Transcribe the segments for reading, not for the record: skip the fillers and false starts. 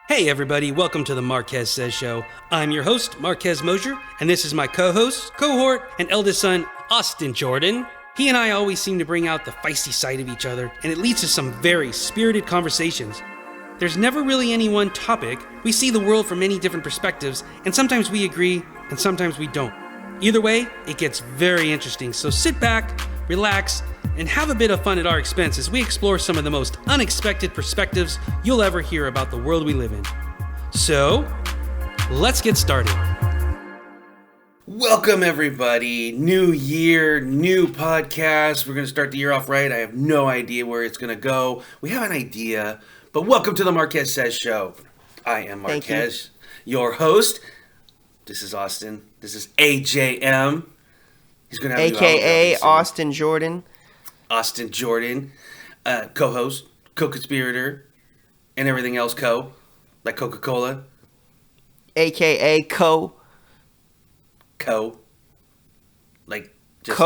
Hey everybody, welcome to the Marquez Says Show. I'm your host, Marquez Mosier, and this is my co-host, cohort, and eldest son, Austin Jordan. He and I always seem to bring out the feisty side of each other, and it leads to some very spirited conversations. There's never really any one topic. We see the world from many different perspectives, and sometimes we agree, and sometimes we don't. Either way, it gets very interesting, so sit back, relax, and have a bit of fun at our expense as we explore some of the most unexpected perspectives you'll ever hear about the world we live in. So, let's get started. Welcome everybody. New year, new podcast. We're going to start the year off right. I have no idea where it's going to go. We have an idea, but welcome to the Marquez Says Show. I am Marquez, your host. This is Austin. This is AJM. He's going to have AKA Austin Jordan. Austin Jordan, co-host, co-conspirator, and everything else like Coca-Cola. AKA Like just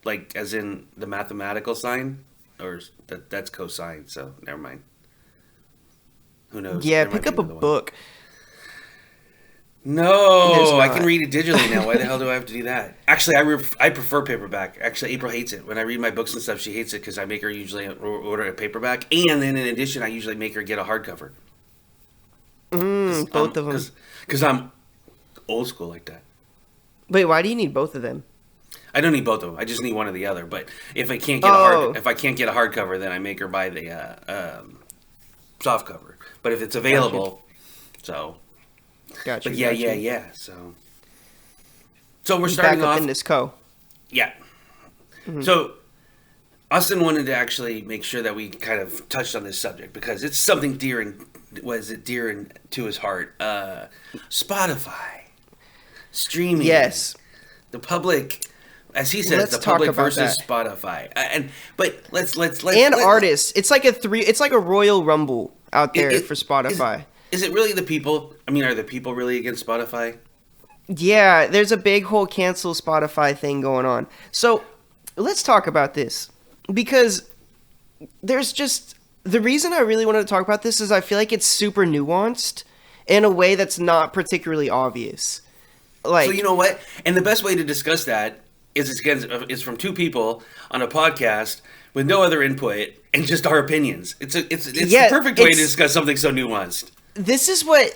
like as in the mathematical sign, or that's cosine, so never mind. Who knows? Yeah, pick up a book. No, I can read it digitally now. Why the hell do I have to do that? Actually, I prefer paperback. Actually, April hates it. When I read my books and stuff, she hates it because I make her usually order a paperback. And then in addition, I usually make her get a hardcover. Both of them. Because I'm old school like that. Wait, why do you need both of them? I don't need both of them. I just need one or the other. But if I can't get a hardcover, then I make her buy the soft cover. But if it's available, so... Gotcha. But yeah. So we're starting back up off in this co. Yeah. Mm-hmm. So Austin wanted to actually make sure that we kind of touched on this subject because it's something dear to his heart. Spotify streaming. Yes. The public, as he says, let's the public talk about versus that. Spotify. But let's artists. It's like it's like a Royal Rumble out there for Spotify. Is it really the people? I mean, are the people really against Spotify? Yeah, there's a big whole cancel Spotify thing going on. So let's talk about this because there's just the reason I really wanted to talk about this is I feel like it's super nuanced in a way that's not particularly obvious. Like, so you know what? And the best way to discuss that is from two people on a podcast with no other input and just our opinions. It's the perfect way to discuss something so nuanced. This is what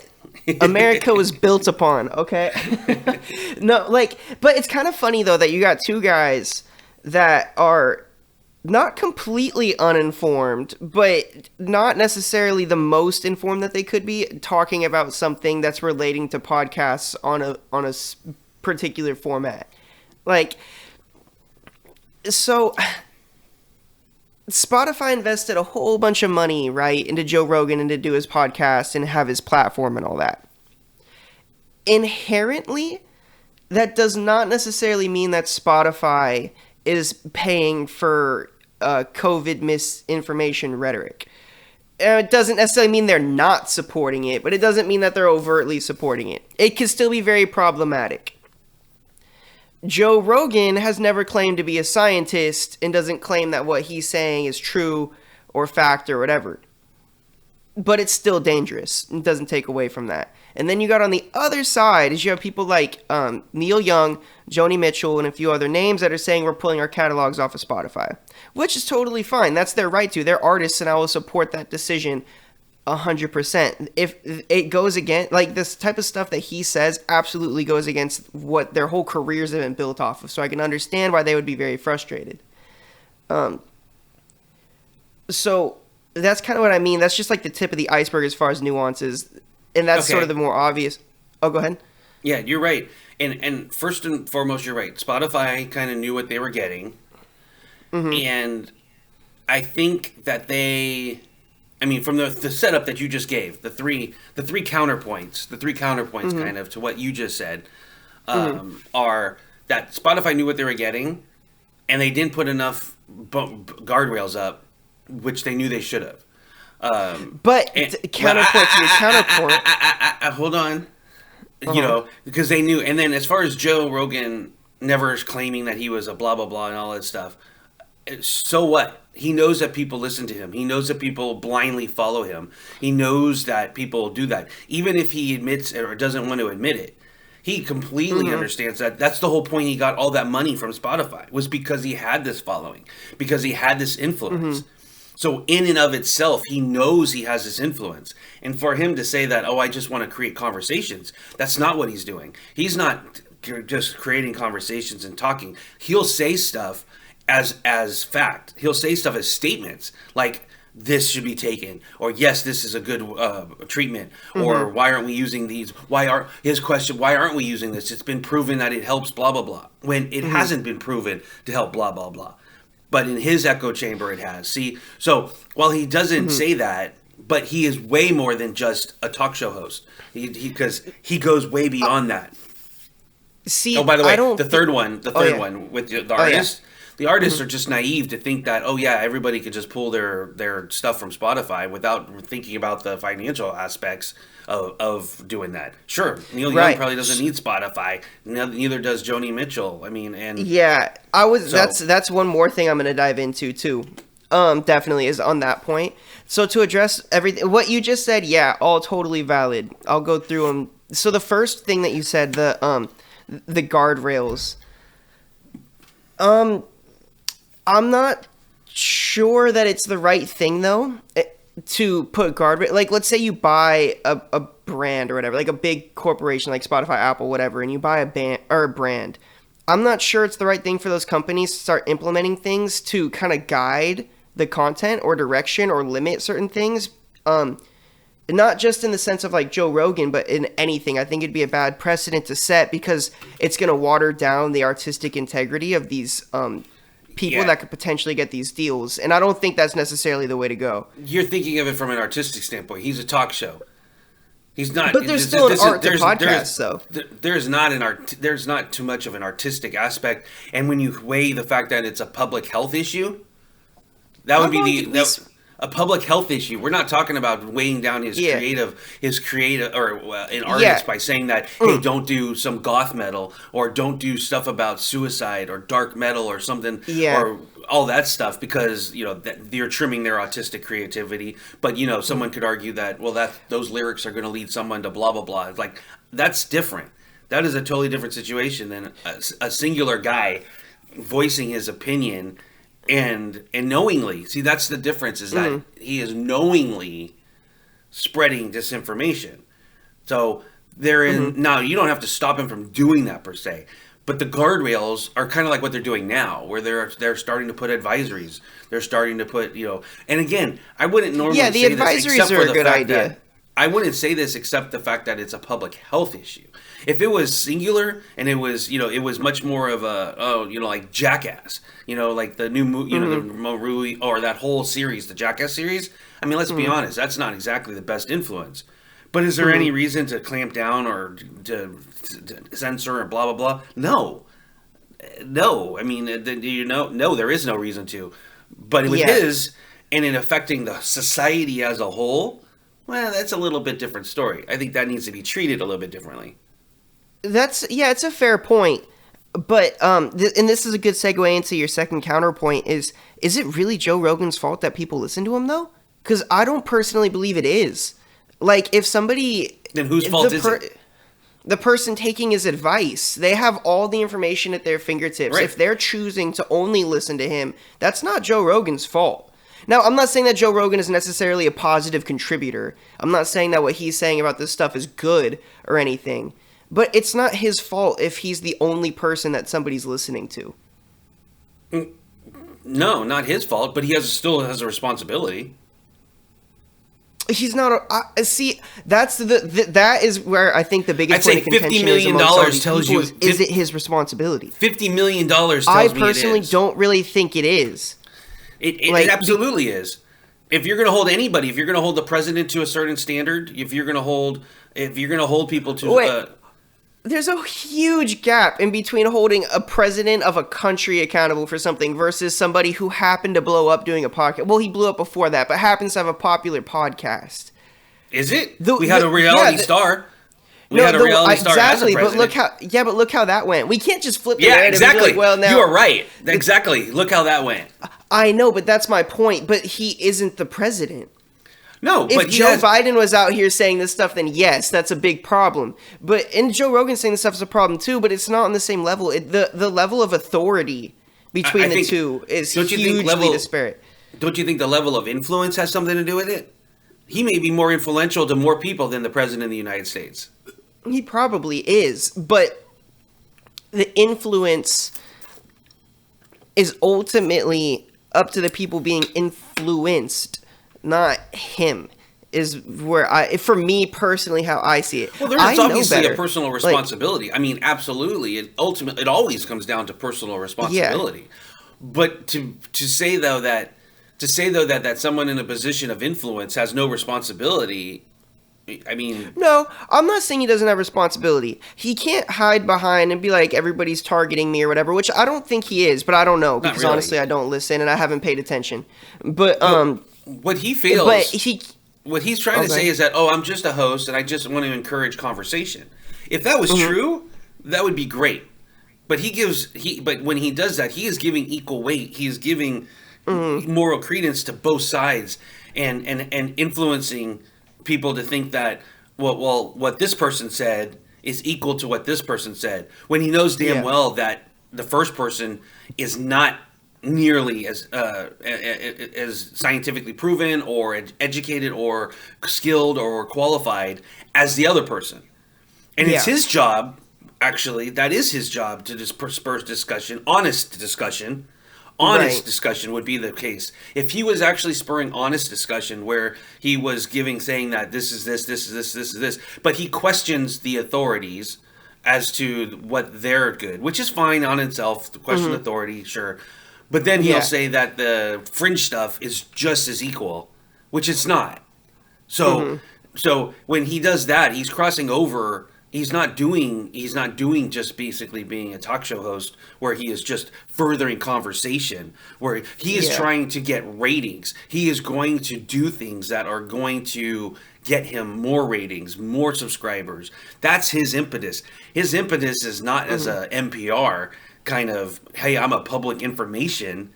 America was built upon, okay? No, but it's kind of funny, though, that you got two guys that are not completely uninformed, but not necessarily the most informed that they could be, talking about something that's relating to podcasts on a particular format. So... Spotify invested a whole bunch of money, right, into Joe Rogan and to do his podcast and have his platform and all that. Inherently, that does not necessarily mean that Spotify is paying for COVID misinformation rhetoric. It doesn't necessarily mean they're not supporting it, but it doesn't mean that they're overtly supporting it. It can still be very problematic. Joe Rogan has never claimed to be a scientist and doesn't claim that what he's saying is true or fact or whatever. But it's still dangerous. It doesn't take away from that. And then you got on the other side is you have people like Neil Young, Joni Mitchell, and a few other names that are saying we're pulling our catalogs off of Spotify. Which is totally fine. That's their right to. They're artists and I will support that decision 100%. If it goes against, this type of stuff that he says absolutely goes against what their whole careers have been built off of. So I can understand why they would be very frustrated. So that's kind of what I mean. That's just like the tip of the iceberg as far as nuances. And that's sort of the more obvious. Oh, go ahead. Yeah, you're right. And first and foremost, you're right. Spotify kind of knew what they were getting. Mm-hmm. And I think that from the setup that you just gave, the three counterpoints mm-hmm. kind of to what you just said, are that Spotify knew what they were getting, and they didn't put enough guardrails up, which they knew they should have. Counterpoint to your counterpoint. Hold on, because they knew. And then as far as Joe Rogan never claiming that he was a blah blah blah and all that stuff, So what? He knows that people listen to him. He knows that people blindly follow him. He knows that people do that. Even if he admits or doesn't want to admit it, he completely understands that. That's the whole point he got all that money from Spotify, was because he had this following, because he had this influence. So in and of itself, he knows he has this influence. And for him to say that, oh, I just want to create conversations, that's not what he's doing. He's not just creating conversations and talking. He'll say stuff as fact. He'll say stuff as statements like, this should be taken, or yes, this is a good treatment, or why aren't we using these? Why aren't we using this? It's been proven that it helps blah blah blah, when it hasn't been proven to help blah blah blah. But in his echo chamber it has. See, so while he doesn't say that, but he is way more than just a talk show host. Because he goes way beyond that. See, oh, by the way, the third one with the artist. Yeah. The artists are just naive to think that, oh yeah, everybody could just pull their stuff from Spotify without thinking about the financial aspects of doing that. Sure, Neil Young probably doesn't need Spotify. Neither does Joni Mitchell. I mean, and yeah, that's one more thing I'm going to dive into too. Definitely is on that point. So to address everything, what you just said, yeah, all totally valid. I'll go through them. So the first thing that you said, the guardrails. I'm not sure that it's the right thing, though, to put guardrails. Like, let's say you buy a brand or whatever, like a big corporation like Spotify, Apple, whatever, and you buy a brand. I'm not sure it's the right thing for those companies to start implementing things to kind of guide the content or direction or limit certain things. Not just in the sense of like Joe Rogan, but in anything. I think it'd be a bad precedent to set because it's going to water down the artistic integrity of these people that could potentially get these deals. And I don't think that's necessarily the way to go. You're thinking of it from an artistic standpoint. He's a talk show. He's not. But there's still an art to podcasts, though. There's not too much of an artistic aspect. And when you weigh the fact that it's a public health issue, that would be a public health issue. We're not talking about weighing down his creative, or an artist by saying that, hey, don't do some goth metal, or don't do stuff about suicide or dark metal or something, or all that stuff, because you're trimming their autistic creativity. But someone could argue that, well, those lyrics are going to lead someone to blah blah blah. It's like, that's different. That is a totally different situation than a singular guy voicing his opinion. And knowingly, see, that's the difference, is that he is knowingly spreading disinformation. So now you don't have to stop him from doing that per se, but the guardrails are kind of like what they're doing now, where they're starting to put advisories. They're starting to put, and again, I wouldn't normally say this except for the fact that I wouldn't say this except the fact that it's a public health issue. If it was singular and it was, it was much more of like Jackass, like the new movie, the movie, or that whole series, the Jackass series. I mean, let's be honest, that's not exactly the best influence. But is there any reason to clamp down or to censor and blah, blah, blah? No. I mean, no, there is no reason to. But with his, and in affecting the society as a whole, well, that's a little bit different story. I think that needs to be treated a little bit differently. It's a fair point. But, and this is a good segue into your second counterpoint, is it really Joe Rogan's fault that people listen to him, though? Because I don't personally believe it is. Like, if somebody... Then whose fault is it? The person taking his advice, they have all the information at their fingertips. Right. If they're choosing to only listen to him, that's not Joe Rogan's fault. Now, I'm not saying that Joe Rogan is necessarily a positive contributor. I'm not saying that what he's saying about this stuff is good or anything. But it's not his fault if he's the only person that somebody's listening to. No, not his fault, but he still has a responsibility. He's not. See, that is where I think the biggest point of contention $50 million tells you is it his responsibility? $50 million tells me I personally don't really think it is. It absolutely is. If you're going to hold anybody, if you're going to hold the president to a certain standard, if you're going to hold people to. There's a huge gap in between holding a president of a country accountable for something versus somebody who happened to blow up doing a podcast. Well, he blew up before that, but happens to have a popular podcast. Is it? We had a reality star. We had a reality star as a exactly, president. but look how that went. We can't just flip the Yeah, narrative exactly. and be like, well, now you are right. Exactly. Look how that went. I know, but that's my point. But he isn't the president. No, If but Joe Biden was out here saying this stuff, then yes, that's a big problem. And Joe Rogan saying this stuff is a problem too, but it's not on the same level. The level of authority between the two is hugely disparate. Don't you think the level of influence has something to do with it? He may be more influential to more people than the president of the United States. He probably is, but the influence is ultimately up to the people being influenced, not him. Is where for me personally, how I see it. Well, there's obviously a personal responsibility. I mean, absolutely. It always comes down to personal responsibility. Yeah. But to say though that someone in a position of influence has no responsibility, I mean... No, I'm not saying he doesn't have responsibility. He can't hide behind and be like, everybody's targeting me or whatever, which I don't think he is, but I don't know, because honestly I don't listen and I haven't paid attention. But, what he feels... What he's trying to say is that, I'm just a host and I just want to encourage conversation. If that was true, that would be great. But but when he does that, he is giving equal weight. He is giving moral credence to both sides and influencing people to think that, well, what this person said is equal to what this person said. When he knows damn well that the first person is not nearly as scientifically proven or educated or skilled or qualified as the other person. And it's his job, actually, that is his job to disperse discussion, honest discussion. Honest discussion would be the case. If he was actually spurring honest discussion where he was saying that this is this, but he questions the authorities as to what they're good, which is fine on itself, to question authority, sure. But then he'll say that the fringe stuff is just as equal, which it's not. So when he does that, he's crossing over. He's not doing just basically being a talk show host where he is just furthering conversation, where he is trying to get ratings. He is going to do things that are going to get him more ratings, more subscribers. That's his impetus. His impetus is not as a NPR kind of, hey, I'm a public information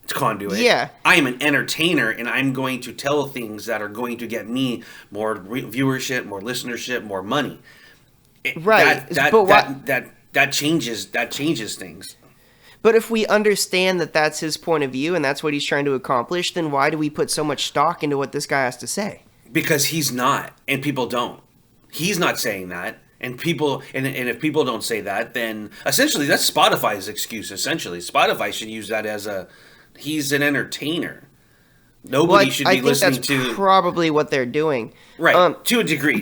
conduit. Yeah. I am an entertainer, and I'm going to tell things that are going to get me more viewership, more listenership, more money. Right. That changes things. But if we understand that that's his point of view and that's what he's trying to accomplish, then why do we put so much stock into what this guy has to say? Because he's not, and people don't. He's not saying that. And people, and if people don't say that, then essentially that's Spotify's excuse. Essentially, Spotify should use that as he's an entertainer. Nobody should be listening to. That's probably what they're doing, right? To a degree.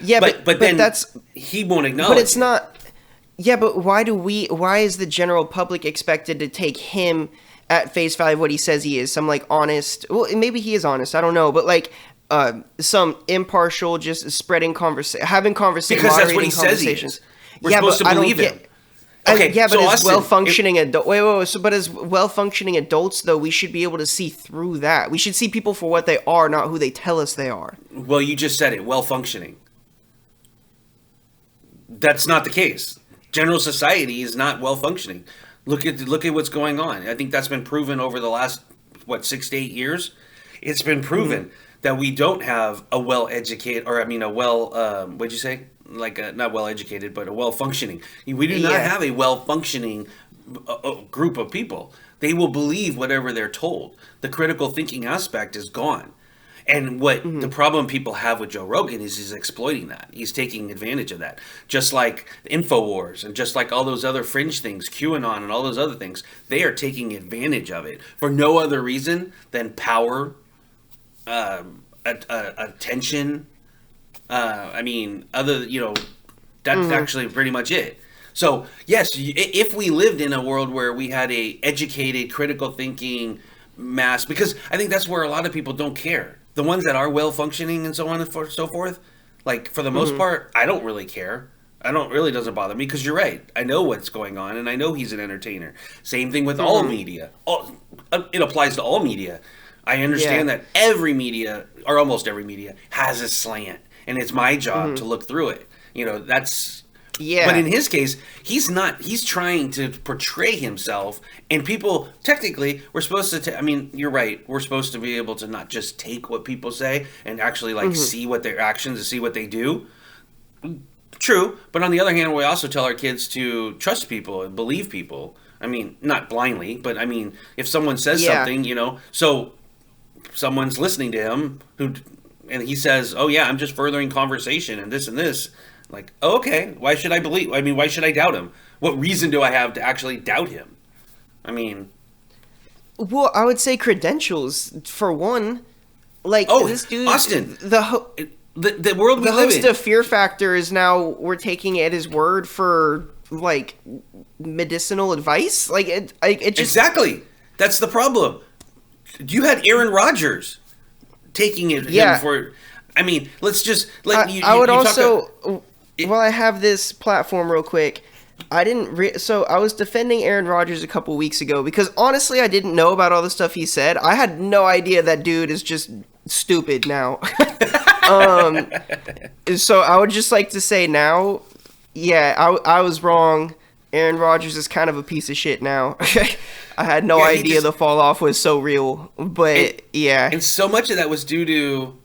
Yeah, but then that's he won't acknowledge. But it's not. Yeah, but why is the general public expected to take him at face value of what he says he is? Some honest. Well, maybe he is honest. I don't know, but some impartial, just spreading having conversations, because that's what he says he is. We're supposed to believe him. Okay, but as well-functioning adults, but as well-functioning adults, though, we should be able to see through that. We should see people for what they are, not who they tell us they are. Well, you just said it, well-functioning. That's not the case. General society is not well-functioning. Look at what's going on. I think that's been proven over the last 6 to 8 years. It's been proven that we don't have a well-educated, what'd you say? Not well-educated, but a well-functioning. We do not have a well-functioning group of people. They will believe whatever they're told. The critical thinking aspect is gone. And what the problem people have with Joe Rogan is he's exploiting that. He's taking advantage of that. Just like InfoWars and just like all those other fringe things, QAnon and all those other things, they are taking advantage of it for no other reason than power, attention. That's actually pretty much it. So, yes, if we lived in a world where we had a educated, critical thinking mass, because I think that's where a lot of people don't care. The ones that are well-functioning and so on and so forth, for the most part, I don't really care. Really doesn't bother me, because you're right. I know what's going on, and I know he's an entertainer. Same thing with all media. It applies to all media. I understand that every media, or almost every media, has a slant, and it's my job to look through it. That's... Yeah. But in his case, he's not. He's trying to portray himself, and people technically we're supposed to. I mean, you're right. We're supposed to be able to not just take what people say and actually see what their actions and see what they do. True, but on the other hand, we also tell our kids to trust people and believe people. I mean, not blindly, but I mean, if someone says something, so someone's listening to him and he says, "Oh yeah, I'm just furthering conversation and this and this." Like, oh, okay, why should I believe? I mean, why should I doubt him? What reason do I have to actually doubt him? I mean... Well, I would say credentials, for one. Like, this dude... Austin! The world we live in. The host of Fear Factor is now... We're taking it at his word for, like, medicinal advice? Like, it just... Exactly! That's the problem. You had Aaron Rodgers taking it for... I mean, let's just... I would also... While I have this platform real quick, I didn't... So I was defending Aaron Rodgers a couple weeks ago because honestly I didn't know about all the stuff he said. I had no idea that dude is just stupid now. So I would just like to say now, I was wrong. Aaron Rodgers is kind of a piece of shit now. I had no idea the fall off was so real. But And so much of that was due to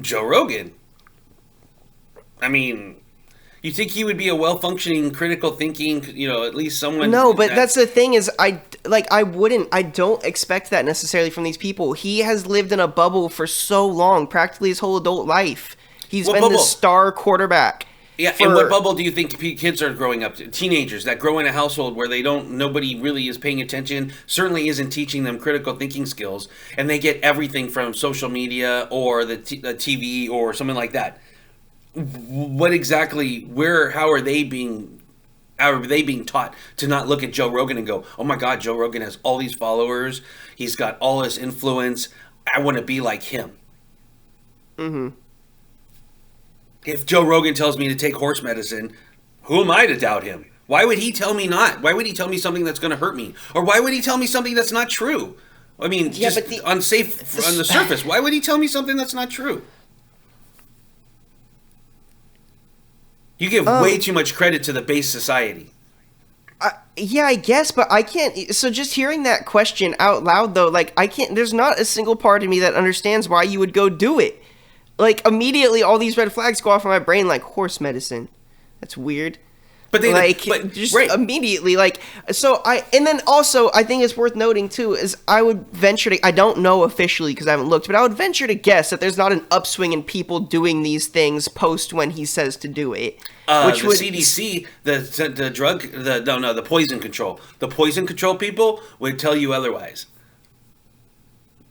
Joe Rogan. I mean... You think he would be a well-functioning, critical thinking, at least someone... No, but that's the thing is, I don't expect that necessarily from these people. He has lived in a bubble for so long, practically his whole adult life. He's been the star quarterback. Yeah, and what bubble do you think kids are growing up to? Teenagers that grow in a household where nobody really is paying attention, certainly isn't teaching them critical thinking skills, and they get everything from social media or the TV or something like that. What exactly? How are they being taught to not look at Joe Rogan and go, "Oh my God, Joe Rogan has all these followers. He's got all this influence. I want to be like him." Mm-hmm. If Joe Rogan tells me to take horse medicine, who am I to doubt him? Why would he tell me not? Why would he tell me something that's going to hurt me? Or why would he tell me something that's not true? I mean, unsafe on the surface. Why would he tell me something that's not true? You give way too much credit to the base society. Yeah, I guess, but I can't. So just hearing that question out loud, though, like, I can't. There's not a single part of me that understands why you would go do it. Like, immediately, all these red flags go off in my brain, like horse medicine. That's weird. But they immediately, like, and then also I think it's worth noting too is I would venture to, I don't know officially because I haven't looked, but I would venture to guess that there's not an upswing in people doing these things post when he says to do it. Which would CDC, the poison control, people would tell you otherwise.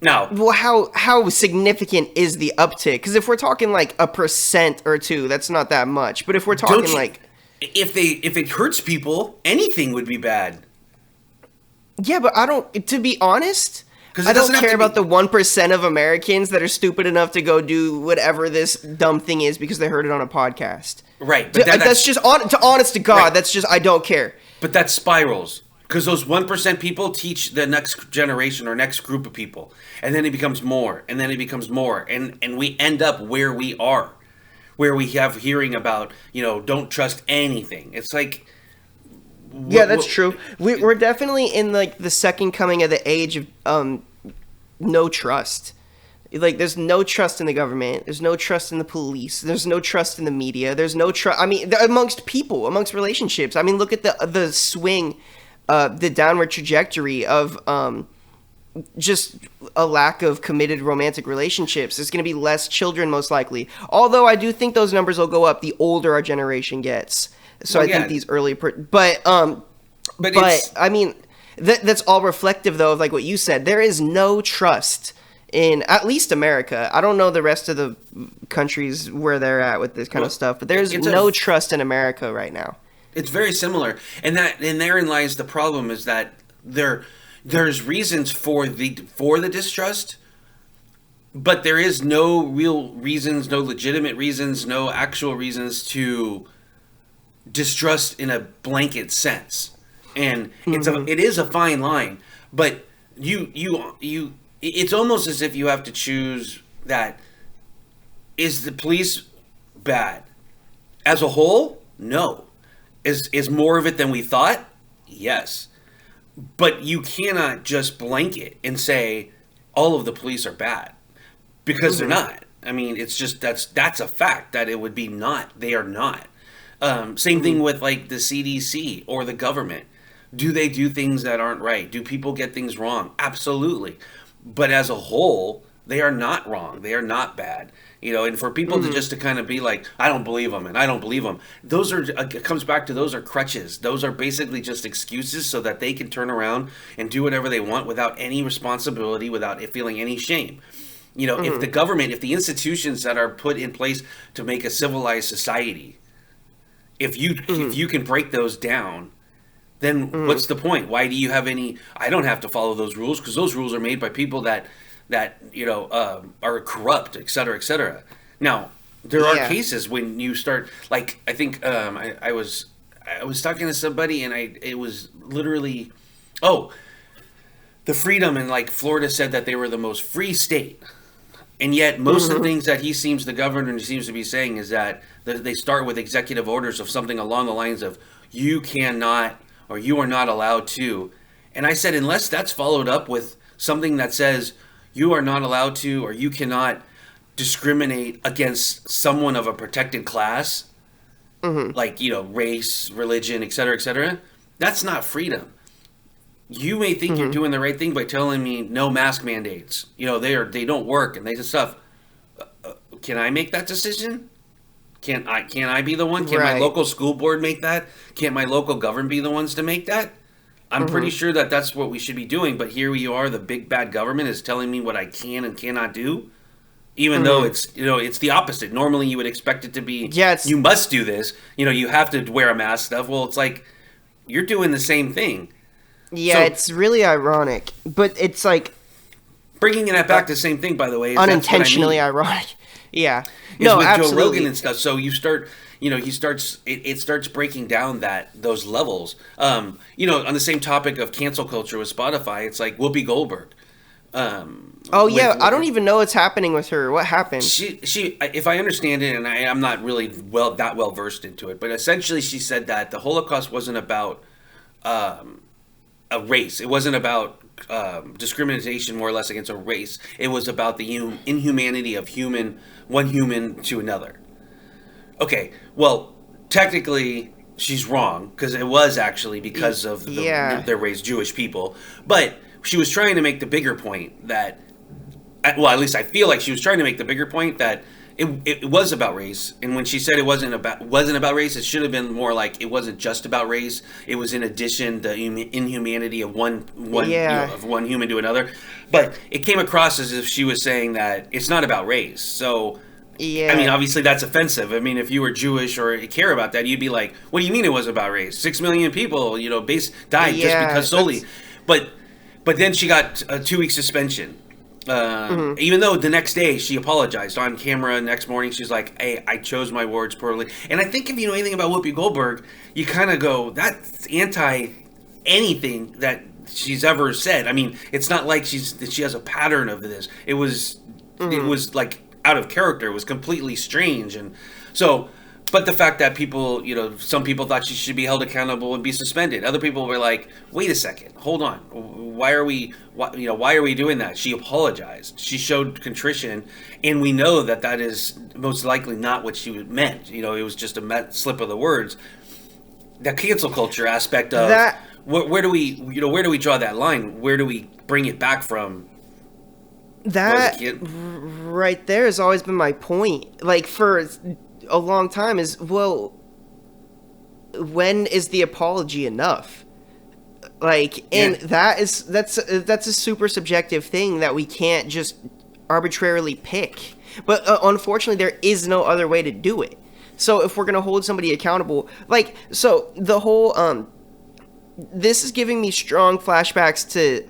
Now, well, how significant is the uptick? Because if we're talking like 1% or 2%, that's not that much. But if we're talking if it hurts people, anything would be bad. Yeah, but I don't. To be honest, I don't care about the 1% of Americans that are stupid enough to go do whatever this dumb thing is because they heard it on a podcast. Right, but that's just honest to God. Right. That's just I don't care. But that spirals because those 1% people teach the next generation or next group of people, and then it becomes more, and then it becomes more, and we end up where we are. Where we have hearing about, don't trust anything. It's like... Yeah, that's true. We're definitely in, like, the second coming of the age of no trust. Like, there's no trust in the government. There's no trust in the police. There's no trust in the media. There's no trust... I mean, amongst people, amongst relationships. I mean, look at the swing, the downward trajectory of... just a lack of committed romantic relationships. There's going to be less children most likely. Although I do think those numbers will go up the older our generation gets. So think these early... But I mean, that's all reflective though of like what you said. There is no trust in at least America. I don't know the rest of the countries where they're at with this kind of stuff, but there's no trust in America right now. It's very similar. And therein lies the problem is that there's reasons for the distrust, but there is no real reasons, no legitimate reasons, no actual reasons to distrust in a blanket sense. And it is a fine line, but it's almost as if you have to choose that is the police bad As a whole, no. Is more of it than we thought? Yes. But you cannot just blanket and say all of the police are bad, because they're not. I mean, it's just that's a fact that it would be not. They are not. Same thing with like the CDC or the government. Do they do things that aren't right? Do people get things wrong? Absolutely. But as a whole, they are not wrong. They are not bad. And for people to just to kind of be like, I don't believe them and I don't believe them. Those are, it comes back to, those are crutches. Those are basically just excuses so that they can turn around and do whatever they want without any responsibility, without feeling any shame. If the government, if the institutions that are put in place to make a civilized society, if you can break those down, then what's the point? Why do you have any? I don't have to follow those rules because those rules are made by people that are corrupt, et cetera, et cetera. Now, there are cases when you start, like, I think I was talking to somebody and it was literally, the freedom in like Florida said that they were the most free state. And yet most of the things that the governor seems to be saying is that they start with executive orders of something along the lines of, you cannot, or you are not allowed to. And I said, unless that's followed up with something that says you are not allowed to, or you cannot discriminate against someone of a protected class, like, race, religion, et cetera, that's not freedom. You may think you're doing the right thing by telling me no mask mandates. They don't work and they just stuff. Can I make that decision? Can I be the one? Can my local school board make that? Can't my local government be the ones to make that? I'm pretty sure that that's what we should be doing. But here you are, the big bad government is telling me what I can and cannot do, even though it's the opposite. Normally you would expect it to be, you must do this. You have to wear a mask stuff. Well, it's like you're doing the same thing. Yeah, so, it's really ironic, but it's like bringing it back to the same thing. By the way, unintentionally ironic. Yeah, no, with absolutely. Joe Rogan and stuff. So you start, it starts breaking down those levels. On the same topic of cancel culture with Spotify, it's like Whoopi Goldberg. I don't even know what's happening with her. What happened? She, if I understand it, and I'm not really that well versed into it, but essentially she said that the Holocaust wasn't about a race. It wasn't about discrimination, more or less, against a race. It was about the inhumanity of one human to another. Okay, well, technically she's wrong, because it was actually because of their race, Jewish people. But she was trying to make the bigger point that, well, at least I feel like she was trying to make the bigger point that it was about race. And when she said it wasn't about race, it should have been more like it wasn't just about race. It was in addition the inhumanity of one human to another. But it came across as if she was saying that it's not about race. So I mean, obviously that's offensive. I mean, if you were Jewish or care about that, you'd be like, what do you mean it was about race? 6 million people, died just because solely. But then she got a 2-week suspension. Even though the next day she apologized on camera, next morning she's like, hey, I chose my words poorly. And I think if you know anything about Whoopi Goldberg, you kind of go, that's anti anything that she's ever said. I mean, it's not like she has a pattern of this. It was like out of character. It was completely strange. And so, but the fact that people, some people thought she should be held accountable and be suspended. Other people were like, wait a second, hold on. Why are we doing that? She apologized. She showed contrition. And we know that is most likely not what she meant. It was just a slip of the words. The cancel culture aspect of that, where do we draw that line? Where do we bring it back from? That right there has always been my point. Like, for a long time is, well, when is the apology enough? Like, and that's a super subjective thing that we can't just arbitrarily pick. But unfortunately, there is no other way to do it. So if we're gonna hold somebody accountable, like, so the whole this is giving me strong flashbacks to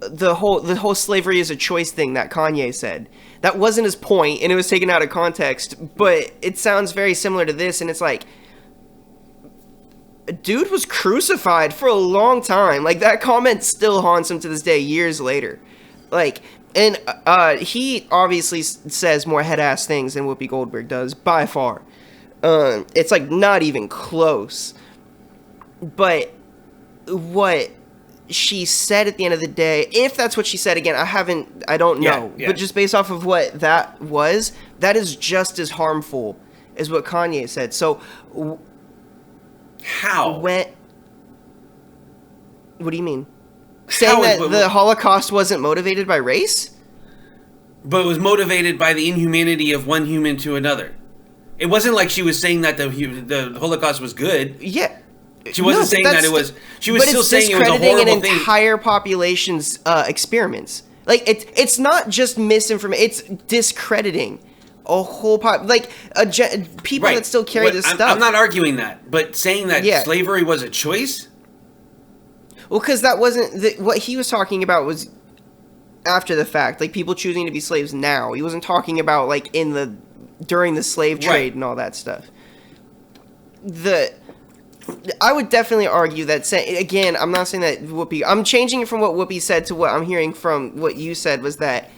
the whole slavery is a choice thing that Kanye said. That wasn't his point, and it was taken out of context, but it sounds very similar to this, and it's like, a dude was crucified for a long time. Like, that comment still haunts him to this day, years later. Like, And he obviously says more head-ass things than Whoopi Goldberg does, by far. It's like not even close. But what she said at the end of the day, if that's what she said, again, I don't know. Yeah. But just based off of what that was, that is just as harmful as what Kanye said. So How? what do you mean? Saying that the Holocaust wasn't motivated by race? But it was motivated by the inhumanity of one human to another. It wasn't like she was saying that the Holocaust was good. Yeah. She wasn't saying that it was. She was still saying it was a horrible discrediting an thing. entire population's experiments. Like it's not just misinformation. It's discrediting a whole people that still carry this stuff. I'm not arguing that, but saying that slavery was a choice. Well, because that wasn't what he was talking about. Was after the fact, like people choosing to be slaves now. He wasn't talking about like during the slave trade and all that stuff. I would definitely argue that, again, I'm not saying that Whoopi... I'm changing it from what Whoopi said to what I'm hearing from what you said, was that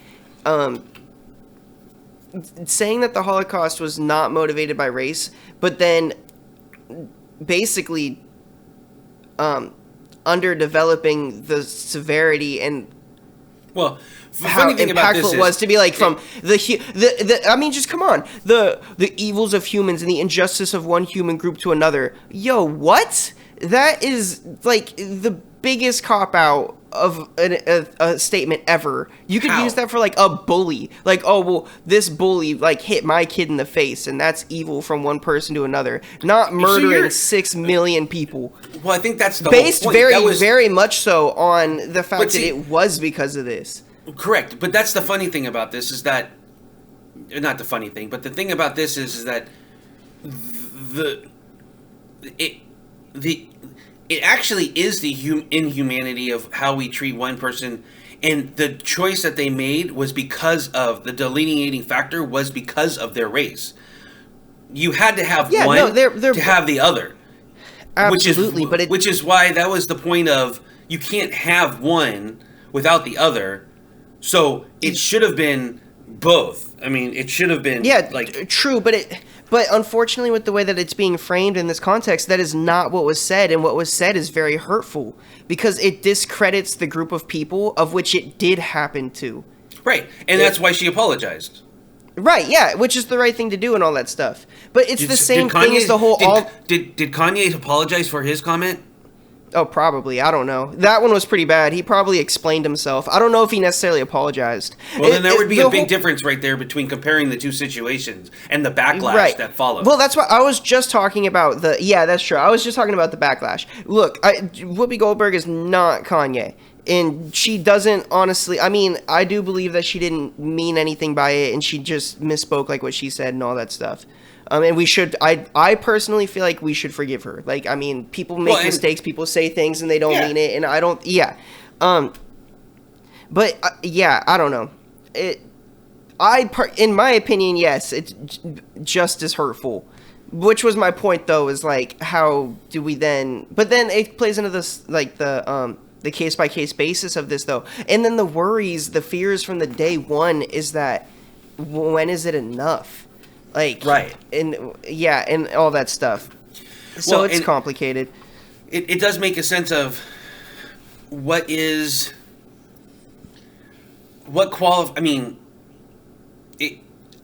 saying that the Holocaust was not motivated by race, but then basically underdeveloping the severity and how impactful it was to be like from I mean, just come on, the evils of humans and the injustice of one human group to another. Yo, what? That is like the biggest cop out of a statement ever. You could use that for like a bully, like, oh well, this bully like hit my kid in the face, and that's evil from one person to another, not murdering 6 million people. Well, I think that's the based whole point. very much so on the fact that it was because of this. Correct, but that's the funny thing about this is that, not the funny thing, but the thing about this is that it actually is the inhumanity of how we treat one person, and the choice that they made was because of the delineating factor was because of their race. You had to have one to have the other. Absolutely, which is why that was the point of you can't have one without the other. So it should have been both. I mean, it should have been true, but unfortunately with the way that it's being framed in this context, that is not what was said, and what was said is very hurtful because it discredits the group of people of which it did happen to. Right. And that's why she apologized. Right, yeah, which is the right thing to do and all that stuff. But it's the same thing as the whole Did Kanye apologize for his comment? Oh, probably. I don't know. That one was pretty bad. He probably explained himself. I don't know if he necessarily apologized. Well, then there would be a big difference right there between comparing the two situations and the backlash that followed. Well, that's what I was just talking about. Yeah, that's true. I was just talking about the backlash. Look, Whoopi Goldberg is not Kanye. And she doesn't, honestly, I mean, I do believe that she didn't mean anything by it, and she just misspoke like what she said and all that stuff. And we should, I personally feel like we should forgive her. Like, I mean, people make mistakes, people say things and they don't mean it, and I don't, but, I don't know. In my opinion, yes, it's just as hurtful. Which was my point, though, is like, how do we then, but then it plays into this, like, the case-by-case basis of this, though. And then the worries, the fears from the day one is that, when is it enough? Like, and all that stuff. So it's complicated. It does make a sense of I mean,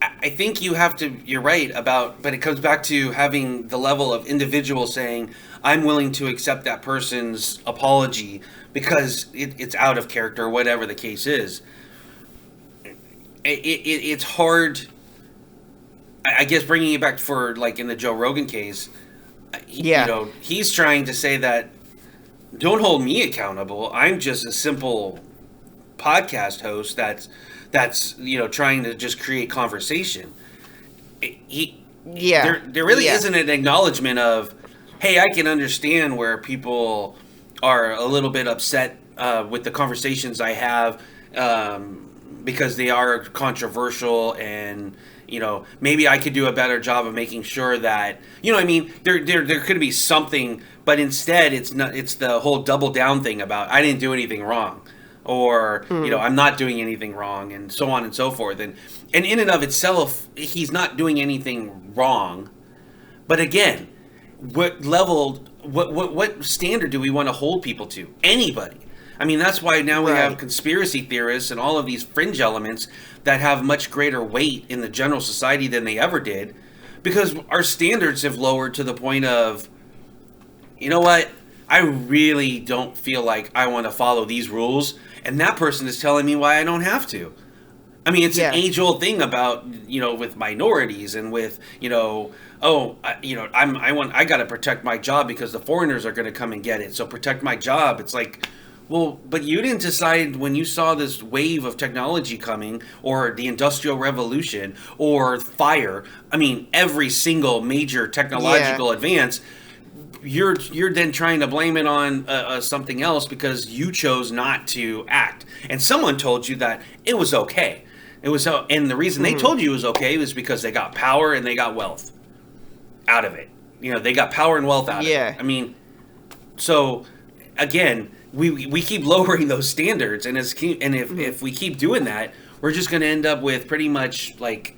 I think you're right about, but it comes back to having the level of individual saying, I'm willing to accept that person's apology because it's out of character, whatever the case is. It's hard. I guess bringing it back for like in the Joe Rogan case, he's trying to say that don't hold me accountable. I'm just a simple podcast host that's trying to just create conversation. There really isn't an acknowledgement of, hey, I can understand where people are a little bit upset with the conversations I have because they are controversial and. Maybe I could do a better job of making sure that, I mean, there could be something, but instead it's the whole double down thing about I didn't do anything wrong. or I'm not doing anything wrong, and so on and so forth. And in and of itself, he's not doing anything wrong. But again, what standard do we want to hold people to? Anybody. I mean, that's why now we have conspiracy theorists and all of these fringe elements that have much greater weight in the general society than they ever did, because our standards have lowered to the point of, you know what, I really don't feel like I want to follow these rules, and that person is telling me why I don't have to. I mean, it's an age-old thing about, with minorities and with, I got to protect my job because the foreigners are going to come and get it. So protect my job. It's like, well, but you didn't decide when you saw this wave of technology coming, or the Industrial Revolution, or fire. I mean, every single major technological advance, you're then trying to blame it on something else because you chose not to act. And someone told you that it was okay. And the reason they told you it was okay was because they got power and they got wealth out of it. They got power and wealth out of it. I mean, so again, we keep lowering those standards, and if we keep doing that, we're just going to end up with pretty much like,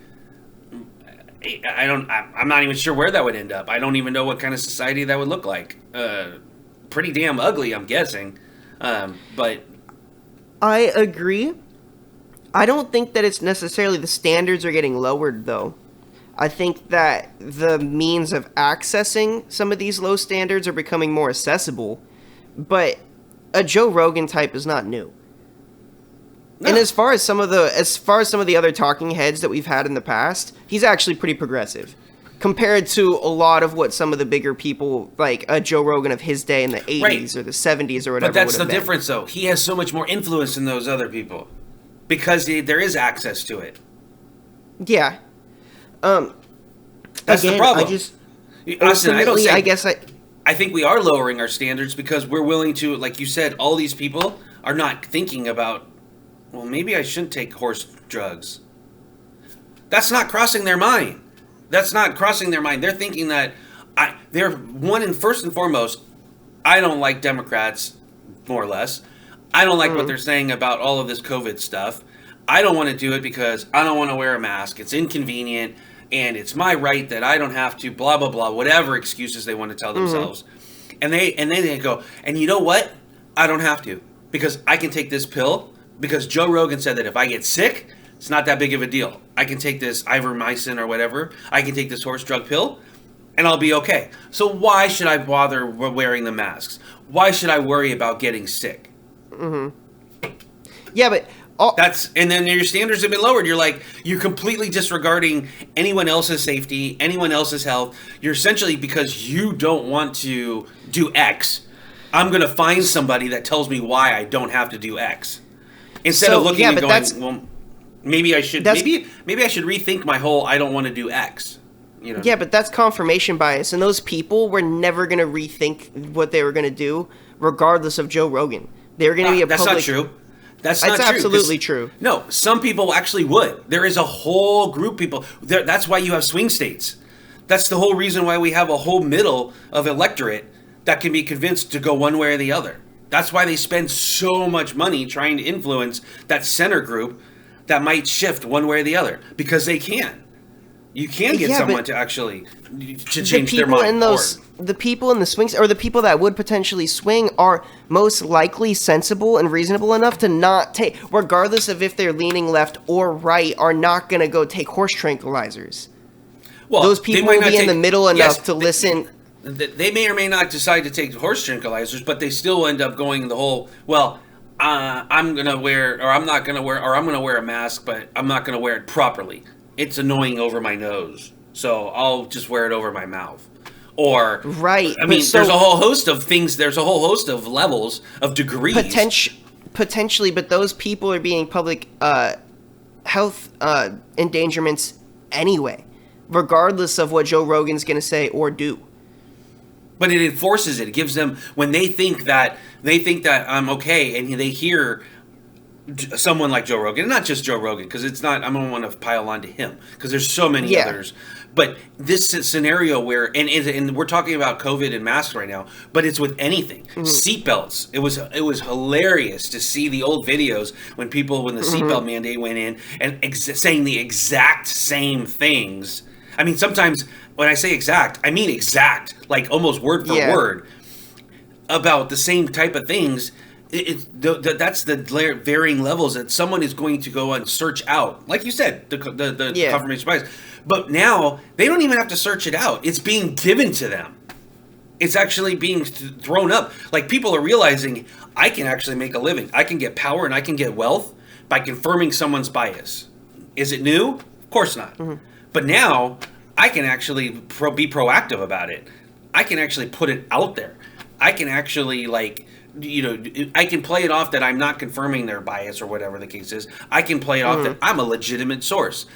I'm not even sure where that would end up. I don't even know what kind of society that would look like. Pretty damn ugly, I'm guessing. But I agree. I don't think that it's necessarily the standards are getting lowered, though. I think that the means of accessing some of these low standards are becoming more accessible. But a Joe Rogan type is not new. No. And as far as some of the other talking heads that we've had in the past, he's actually pretty progressive compared to a lot of what some of the bigger people, like a Joe Rogan of his day in the 80s or the 70s or whatever. But that's the difference, though. He has so much more influence than those other people because there is access to it. Yeah. That's again, the problem. I think we are lowering our standards because we're willing to, like you said, all these people are not thinking about, well, maybe I shouldn't take horse drugs. That's not crossing their mind. They're thinking that first and foremost, I don't like Democrats, more or less. I don't like what they're saying about all of this COVID stuff. I don't want to do it because I don't want to wear a mask. It's inconvenient. And it's my right that I don't have to, blah, blah, blah, whatever excuses they want to tell themselves. And then they go, and you know what? I don't have to, because I can take this pill, because Joe Rogan said that if I get sick, it's not that big of a deal. I can take this ivermectin or whatever. I can take this horse drug pill, and I'll be okay. So why should I bother wearing the masks? Why should I worry about getting sick? Yeah, but... and then your standards have been lowered. You're completely disregarding anyone else's safety, anyone else's health. You're essentially, because you don't want to do X, I'm going to find somebody that tells me why I don't have to do X. Instead of looking and going, well, maybe I should rethink my whole I don't want to do X. Yeah, but that's confirmation bias, and those people were never going to rethink what they were going to do, regardless of Joe Rogan. They were going to be a That's public... not true. That's not true. Absolutely true. No, some people actually would. There is a whole group of people. That's why you have swing states. That's the whole reason why we have a whole middle of electorate that can be convinced to go one way or the other. That's why they spend so much money trying to influence that center group that might shift one way or the other, because they can. You can get someone to actually change their mind. The people in the swings, or the people that would potentially swing, are most likely sensible and reasonable enough to not take, regardless of if they're leaning left or right, are not going to go take horse tranquilizers. Well, those people will be in the middle enough to listen. They may or may not decide to take horse tranquilizers, but they still end up going the whole, well, I'm going to wear, or I'm not going to wear, or I'm going to wear a mask, but I'm not going to wear it properly. It's annoying over my nose, so I'll just wear it over my mouth. Or, right. I mean, there's a whole host of things, there's a whole host of levels, of degrees. Potentially, but those people are being public health endangerments anyway, regardless of what Joe Rogan's going to say or do. But it enforces it. It gives them, when they think that I'm okay, and they hear someone like Joe Rogan, and not just Joe Rogan, because it's not. I don't want to pile on to him because there's so many others. But this scenario where, and we're talking about COVID and masks right now, but it's with anything. Seatbelts. It was hilarious to see the old videos when the seatbelt mandate went in and saying the exact same things. I mean, sometimes when I say exact, I mean exact, like almost word for word about the same type of things. That's the varying levels that someone is going to go and search out, like you said, the confirmation bias. But now they don't even have to search it out; it's being given to them. It's actually being thrown up. Like, people are realizing, I can actually make a living. I can get power and I can get wealth by confirming someone's bias. Is it new? Of course not. But now I can actually be proactive about it. I can actually put it out there. I can actually I can play it off that I'm not confirming their bias or whatever the case is. I can play it off that I'm a legitimate source.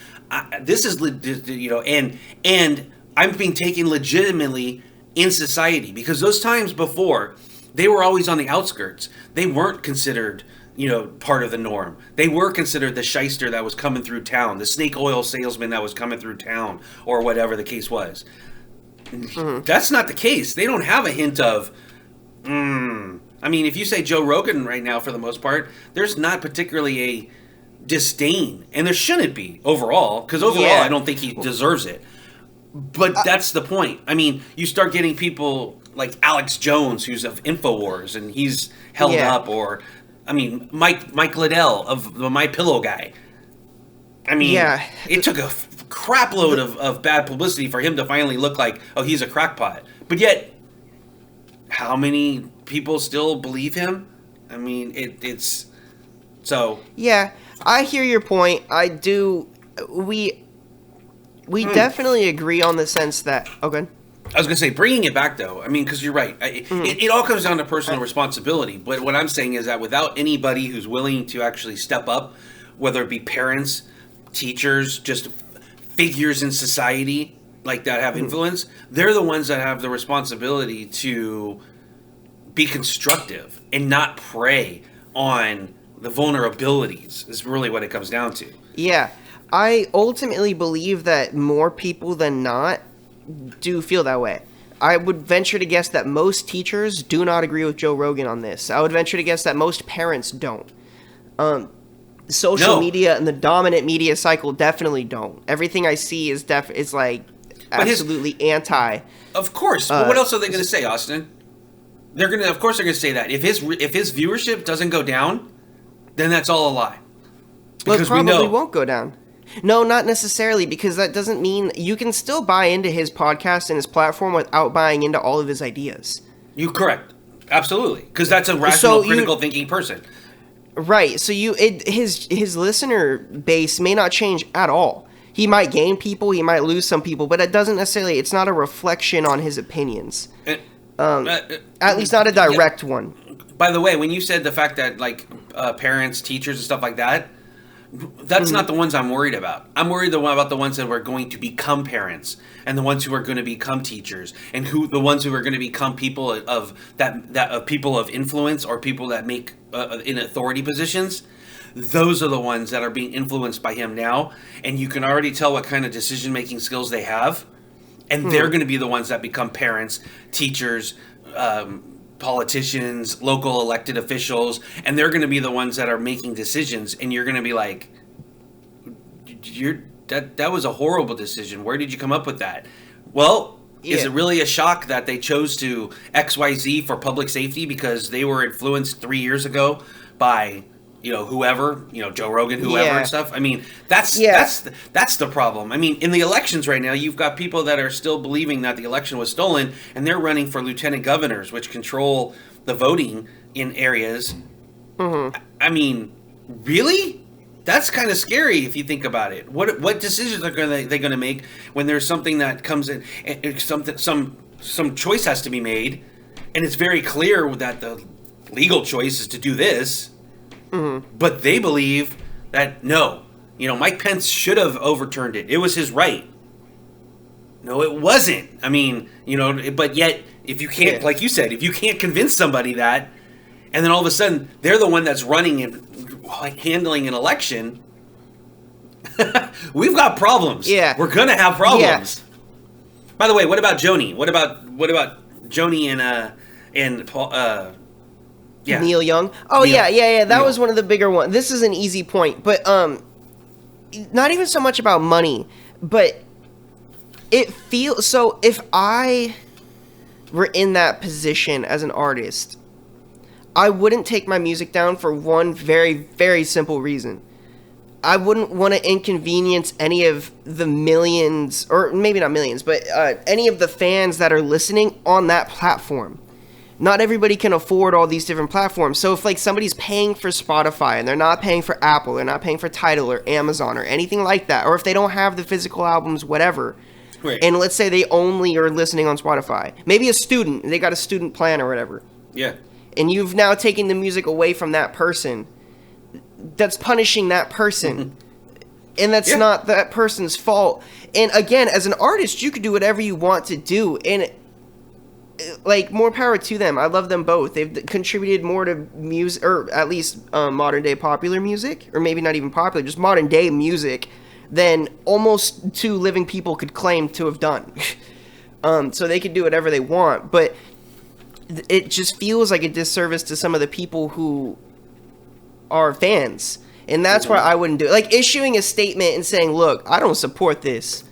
This is, and I'm being taken legitimately in society, because those times before, they were always on the outskirts. They weren't considered, part of the norm. They were considered the shyster that was coming through town, the snake oil salesman that was coming through town, or whatever the case was. That's not the case. They don't have a hint of, I mean, if you say Joe Rogan right now, for the most part, there's not particularly a disdain, and there shouldn't be overall, because I don't think he deserves it. But that's the point. I mean, you start getting people like Alex Jones, who's of InfoWars, and he's held up, or I mean, Mike Liddell of the My Pillow guy. I mean, it took a crap load of bad publicity for him to finally look like, oh, he's a crackpot. But yet, how many people still believe him? I mean, it's so. Yeah, I hear your point. I do. We definitely agree on the sense that. Oh, good. I was going to say, bringing it back, though, I mean, because you're right. It all comes down to personal responsibility. But what I'm saying is that without anybody who's willing to actually step up, whether it be parents, teachers, just figures in society like that have influence, they're the ones that have the responsibility to be constructive and not prey on the vulnerabilities, is really what it comes down to. Yeah. I ultimately believe that more people than not do feel that way. I would venture to guess that most teachers do not agree with Joe Rogan on this. I would venture to guess that most parents don't. Social media and the dominant media cycle definitely don't. Everything I see is like absolutely anti. Of course. But what else are they going to say, Austin? Of course they're going to say that. If his viewership doesn't go down, then that's all a lie. Because well, it probably won't go down. No, not necessarily, because that doesn't mean you can still buy into his podcast and his platform without buying into all of his ideas. You're correct. Absolutely. Because that's a rational, critical thinking person. Right. So his listener base may not change at all. He might gain people, he might lose some people, but it doesn't necessarily, it's not a reflection on his opinions. At least not a direct one. By the way, when you said the fact that parents, teachers, and stuff like that, that's not the ones I'm worried about. I'm worried about the ones that are going to become parents, and the ones who are going to become teachers, and the ones who are going to become people of people of influence, or people that make in authority positions. Those are the ones that are being influenced by him now, and you can already tell what kind of decision-making skills they have, and they're going to be the ones that become parents, teachers, politicians, local elected officials, and they're going to be the ones that are making decisions, and you're going to be like, that was a horrible decision. Where did you come up with that? Well, is it really a shock that they chose to XYZ for public safety because they were influenced 3 years ago by whoever, Joe Rogan, whoever and stuff? I mean, that's the problem. I mean, in the elections right now, you've got people that are still believing that the election was stolen, and they're running for lieutenant governors, which control the voting in areas. I mean, really? That's kind of scary if you think about it. What decisions are they going to make when there's something that comes in, some choice has to be made, and it's very clear that the legal choice is to do this. But they believe that, no, Mike Pence should have overturned it. It was his right. No, it wasn't. I mean, but yet, if you can't, like you said, if you can't convince somebody that, and then all of a sudden, they're the one that's running and handling an election, we've got problems. Yeah. We're gonna have problems. Yeah. By the way, what about Joni? What about Joni and Paul? Yeah. Neil Young. Oh Neil. Yeah. That Neil. was one of the bigger ones. This is an easy point, but not even so much about money, but it feels so. If I were in that position as an artist, I wouldn't take my music down for one very, very simple reason. I wouldn't want to inconvenience any of the millions, or maybe not millions, but any of the fans that are listening on that platform. Not everybody can afford all these different platforms. So if like somebody's paying for Spotify and they're not paying for Apple, they're not paying for Tidal or Amazon or anything like that, or if they don't have the physical albums, whatever, right. And let's say they only are listening on Spotify, maybe a student, they got a student plan or whatever. Yeah. And you've now taken the music away from that person. That's punishing that person. And that's not that person's fault. And again, as an artist, you could do whatever you want to do. And like, more power to them. I love them both. They've contributed more to music, or at least modern day popular music, or maybe not even popular, just modern day music, than almost two living people could claim to have done. So they could do whatever they want. But it just feels like a disservice to some of the people who are fans. And that's why I wouldn't do it. Like, issuing a statement and saying, look, I don't support this.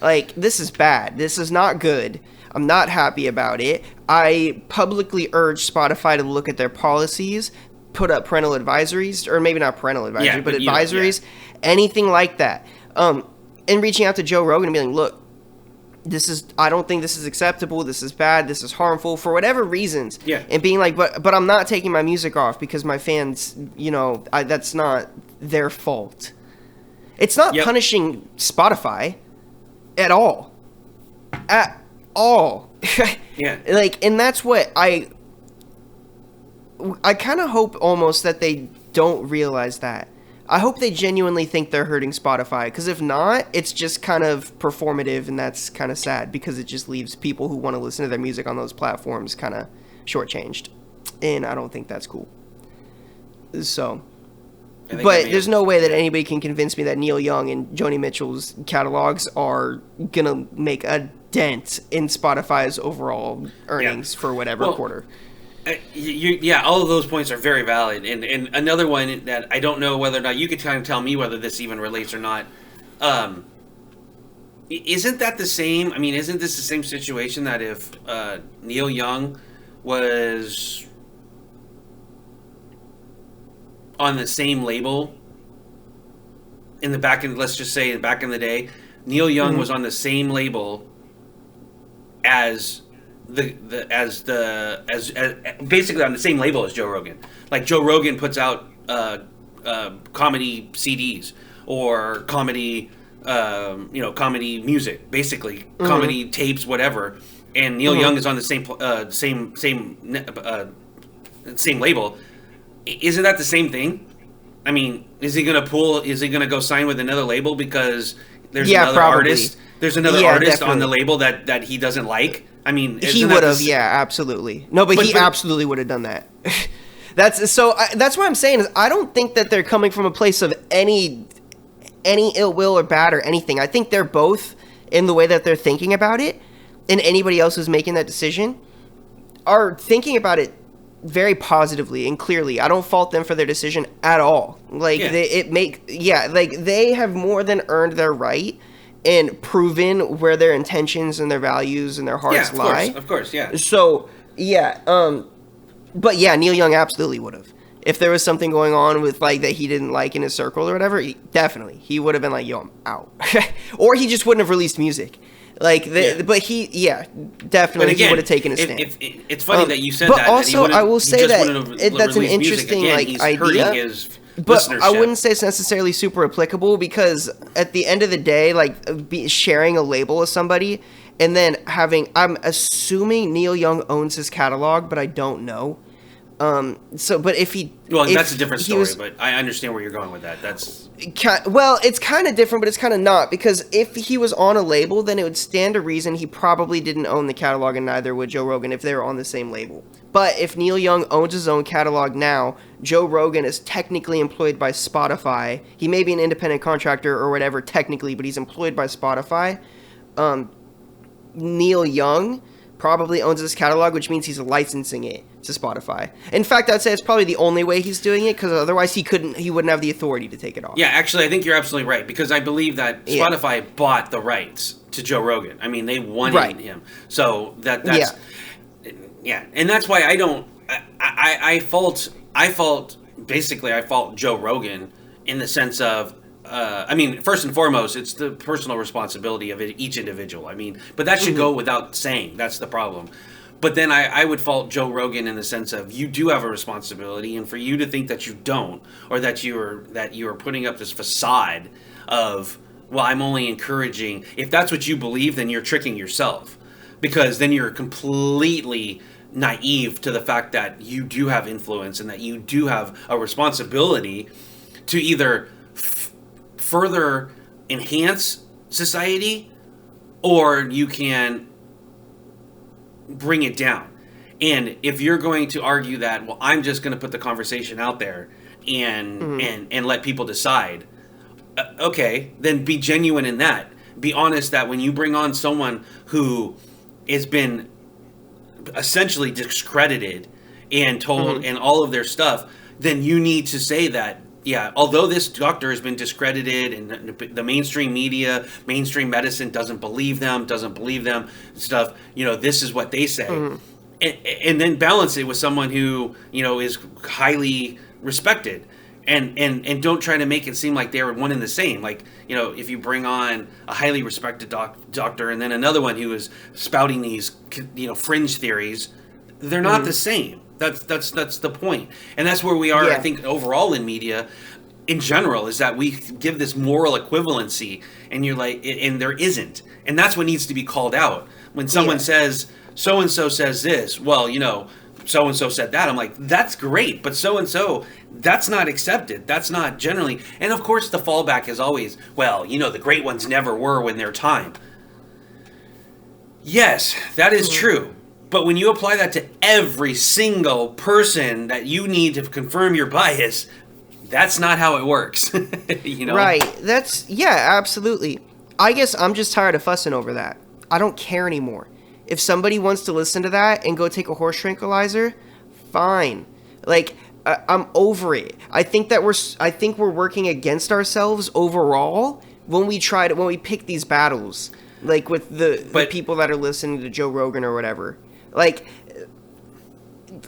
Like, this is bad. This is not good. I'm not happy about it. I publicly urge Spotify to look at their policies, put up parental advisories, or maybe not parental advisory, but advisories, anything like that. And reaching out to Joe Rogan and being like, look, I don't think this is acceptable. This is bad. This is harmful for whatever reasons. Yeah. And being like, but I'm not taking my music off because my fans, that's not their fault. It's not punishing Spotify at all. At all. Yeah. Like, and that's what I kind of hope almost that they don't realize that. I hope they genuinely think they're hurting Spotify, because if not, it's just kind of performative, and that's kind of sad, because it just leaves people who want to listen to their music on those platforms kind of shortchanged, and I don't think that's cool. So, but there's no way that anybody can convince me that Neil Young and Joni Mitchell's catalogs are gonna make a dent in Spotify's overall earnings for whatever quarter. All of those points are very valid. And another one that I don't know whether or not you could kind of tell me whether this even relates or not. Isn't that the same? I mean, isn't this the same situation that if Neil Young was on the same label let's just say back in the day, Neil Young was on the same label as basically on the same label as Joe Rogan. Like, Joe Rogan puts out comedy CDs or comedy comedy music, basically comedy tapes, whatever. And Neil Young is on the same label. Isn't that the same thing? I mean, is he gonna go sign with another label because there's another artist? There's another artist on the label that he doesn't like. I mean, he would have, absolutely. No, but he absolutely would have done that. That's what I'm saying is I don't think that they're coming from a place of any ill will or bad or anything. I think they're both, in the way that they're thinking about it, and anybody else who's making that decision are thinking about it very positively and clearly. I don't fault them for their decision at all. Like, they have more than earned their right and proven where their intentions and their values and their hearts lie. Of course. So, but Neil Young absolutely would have. If there was something going on with, like, that he didn't like in his circle or whatever, he would have been like, yo, I'm out. Or he just wouldn't have released music. Like, but he definitely he would have taken a stand. It's funny that you said but that. But also, I will say that's an interesting idea. But I wouldn't say it's necessarily super applicable, because at the end of the day, like, sharing a label with somebody and then I'm assuming Neil Young owns his catalog, but I don't know. But if he... Well, if that's a different he story, was, but I understand where you're going with that. That's... Well, it's kind of different, but it's kind of not, because if he was on a label, then it would stand to reason he probably didn't own the catalog, and neither would Joe Rogan if they were on the same label. But if Neil Young owns his own catalog now, Joe Rogan is technically employed by Spotify. He may be an independent contractor or whatever technically, but he's employed by Spotify. Neil Young probably owns his catalog, which means he's licensing it to Spotify. In fact, I'd say it's probably the only way he's doing it, because otherwise he wouldn't have the authority to take it off. Yeah, actually, I think you're absolutely right, because I believe that Spotify bought the rights to Joe Rogan. I mean, they wanted him. So that's... Yeah, and that's why I don't... I fault Joe Rogan in the sense of... I mean, first and foremost, it's the personal responsibility of each individual. I mean, but that should go without saying. That's the problem. But then I would fault Joe Rogan in the sense of you do have a responsibility, and for you to think that you don't, or that you are putting up this facade of, well, I'm only encouraging. If that's what you believe, then you're tricking yourself, because then you're completely naive to the fact that you do have influence and that you do have a responsibility to either further enhance society, or you can bring it down. And if you're going to argue that, well, I'm just going to put the conversation out there and let people decide, okay, then be genuine in that. Be honest that when you bring on someone who has been essentially discredited and told and all of their stuff, then you need to say that, yeah, although this doctor has been discredited and the mainstream media, mainstream medicine doesn't believe them, stuff, this is what they say. And then balance it with someone who, is highly respected. And don't try to make it seem like they're one and the same. Like, if you bring on a highly respected doctor and then another one who is spouting these, fringe theories, they're not the same. That's the point. And that's where we are, I think, overall in media in general, is that we give this moral equivalency, and you're like, and there isn't. And that's what needs to be called out. When someone says, so-and-so says this, well, so-and-so said that. I'm like, that's great, but so-and-so, that's not accepted. That's not generally. And of course, the fallback is always, well, the great ones never were when their time. Yes, that is true. But when you apply that to every single person that you need to confirm your bias, that's not how it works. Right. Absolutely. I guess I'm just tired of fussing over that. I don't care anymore. If somebody wants to listen to that and go take a horse tranquilizer, fine. Like, I'm over it. I think we're working against ourselves overall when we pick these battles, like with the people that are listening to Joe Rogan or whatever. Like,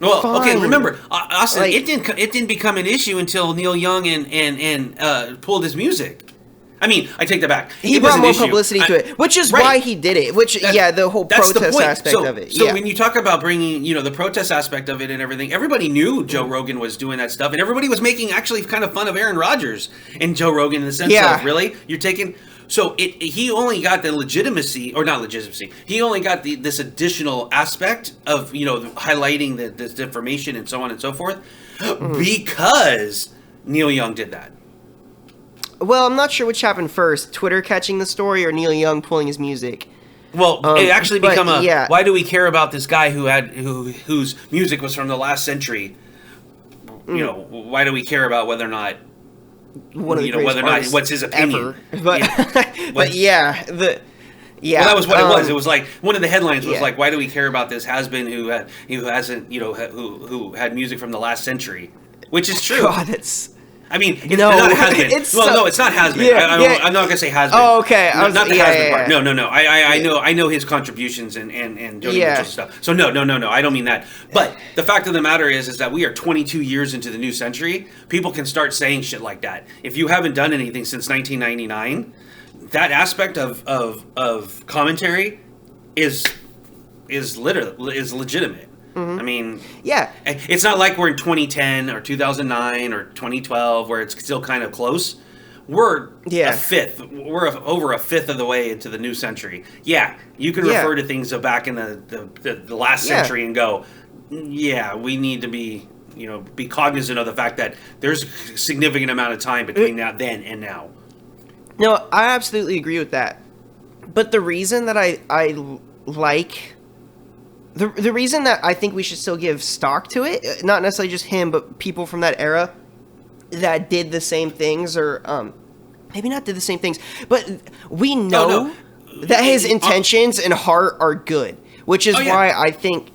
well, fine. Okay. Remember, Austin, it didn't become an issue until Neil Young and pulled his music. I mean, I take that back. He brought more publicity to it, which is why he did it. The whole protest aspect of it. So when you talk about bringing, the protest aspect of it and everything, everybody knew Joe Rogan was doing that stuff, and everybody was making actually kind of fun of Aaron Rodgers and Joe Rogan in the sense of, really, you're taking. So he only got the legitimacy, or not legitimacy. He only got this additional aspect of highlighting this information and so on and so forth, because Neil Young did that. Well, I'm not sure which happened first: Twitter catching the story, or Neil Young pulling his music. Well, it actually become why do we care about this guy whose music was from the last century? Why do we care about whether or not what's his opinion? Ever. But well, that was what it was. It was like one of the headlines was like, why do we care about this has-been who had music from the last century? Which is true. God, it's. I mean, it's not a has-been. It's not has-been. I'm not going to say has-been. Oh, okay. Not the has-been part. No. I know his contributions and Joni Mitchell's stuff. So no. I don't mean that. But the fact of the matter is that we are 22 years into the new century. People can start saying shit like that. If you haven't done anything since 1999, that aspect of commentary is legitimate. I mean, it's not like we're in 2010 or 2009 or 2012 where it's still kind of close. We're a fifth. We're over a fifth of the way into the new century. Yeah, you can refer to things back in the last century and go, we need to be be cognizant of the fact that there's a significant amount of time between then and now. No, I absolutely agree with that. But the reason that I like... The reason that I think we should still give stock to it, not necessarily just him, but people from that era that did the same things, or maybe not did the same things, but we know that his intentions and heart are good, which is why I think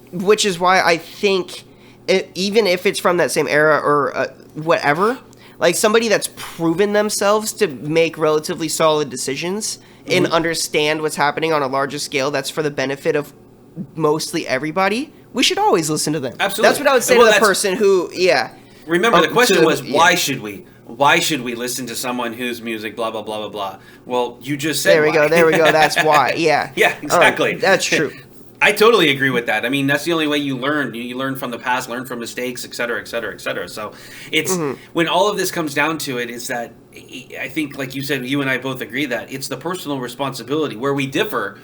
even if it's from that same era or whatever, like somebody that's proven themselves to make relatively solid decisions and understand what's happening on a larger scale that's for the benefit of mostly everybody, we should always listen to them. Absolutely. That's what I would say to the person who, Remember, the question was, why should we? Why should we listen to someone whose music, blah, blah, blah, blah, blah? Well, you just said There we go. That's why. Yeah. Yeah, exactly. That's true. I totally agree with that. I mean, that's the only way you learn. You learn from the past, learn from mistakes, et cetera, et cetera, et cetera. So it's when all of this comes down to it, is that I think, like you said, you and I both agree that it's the personal responsibility. Where we differ,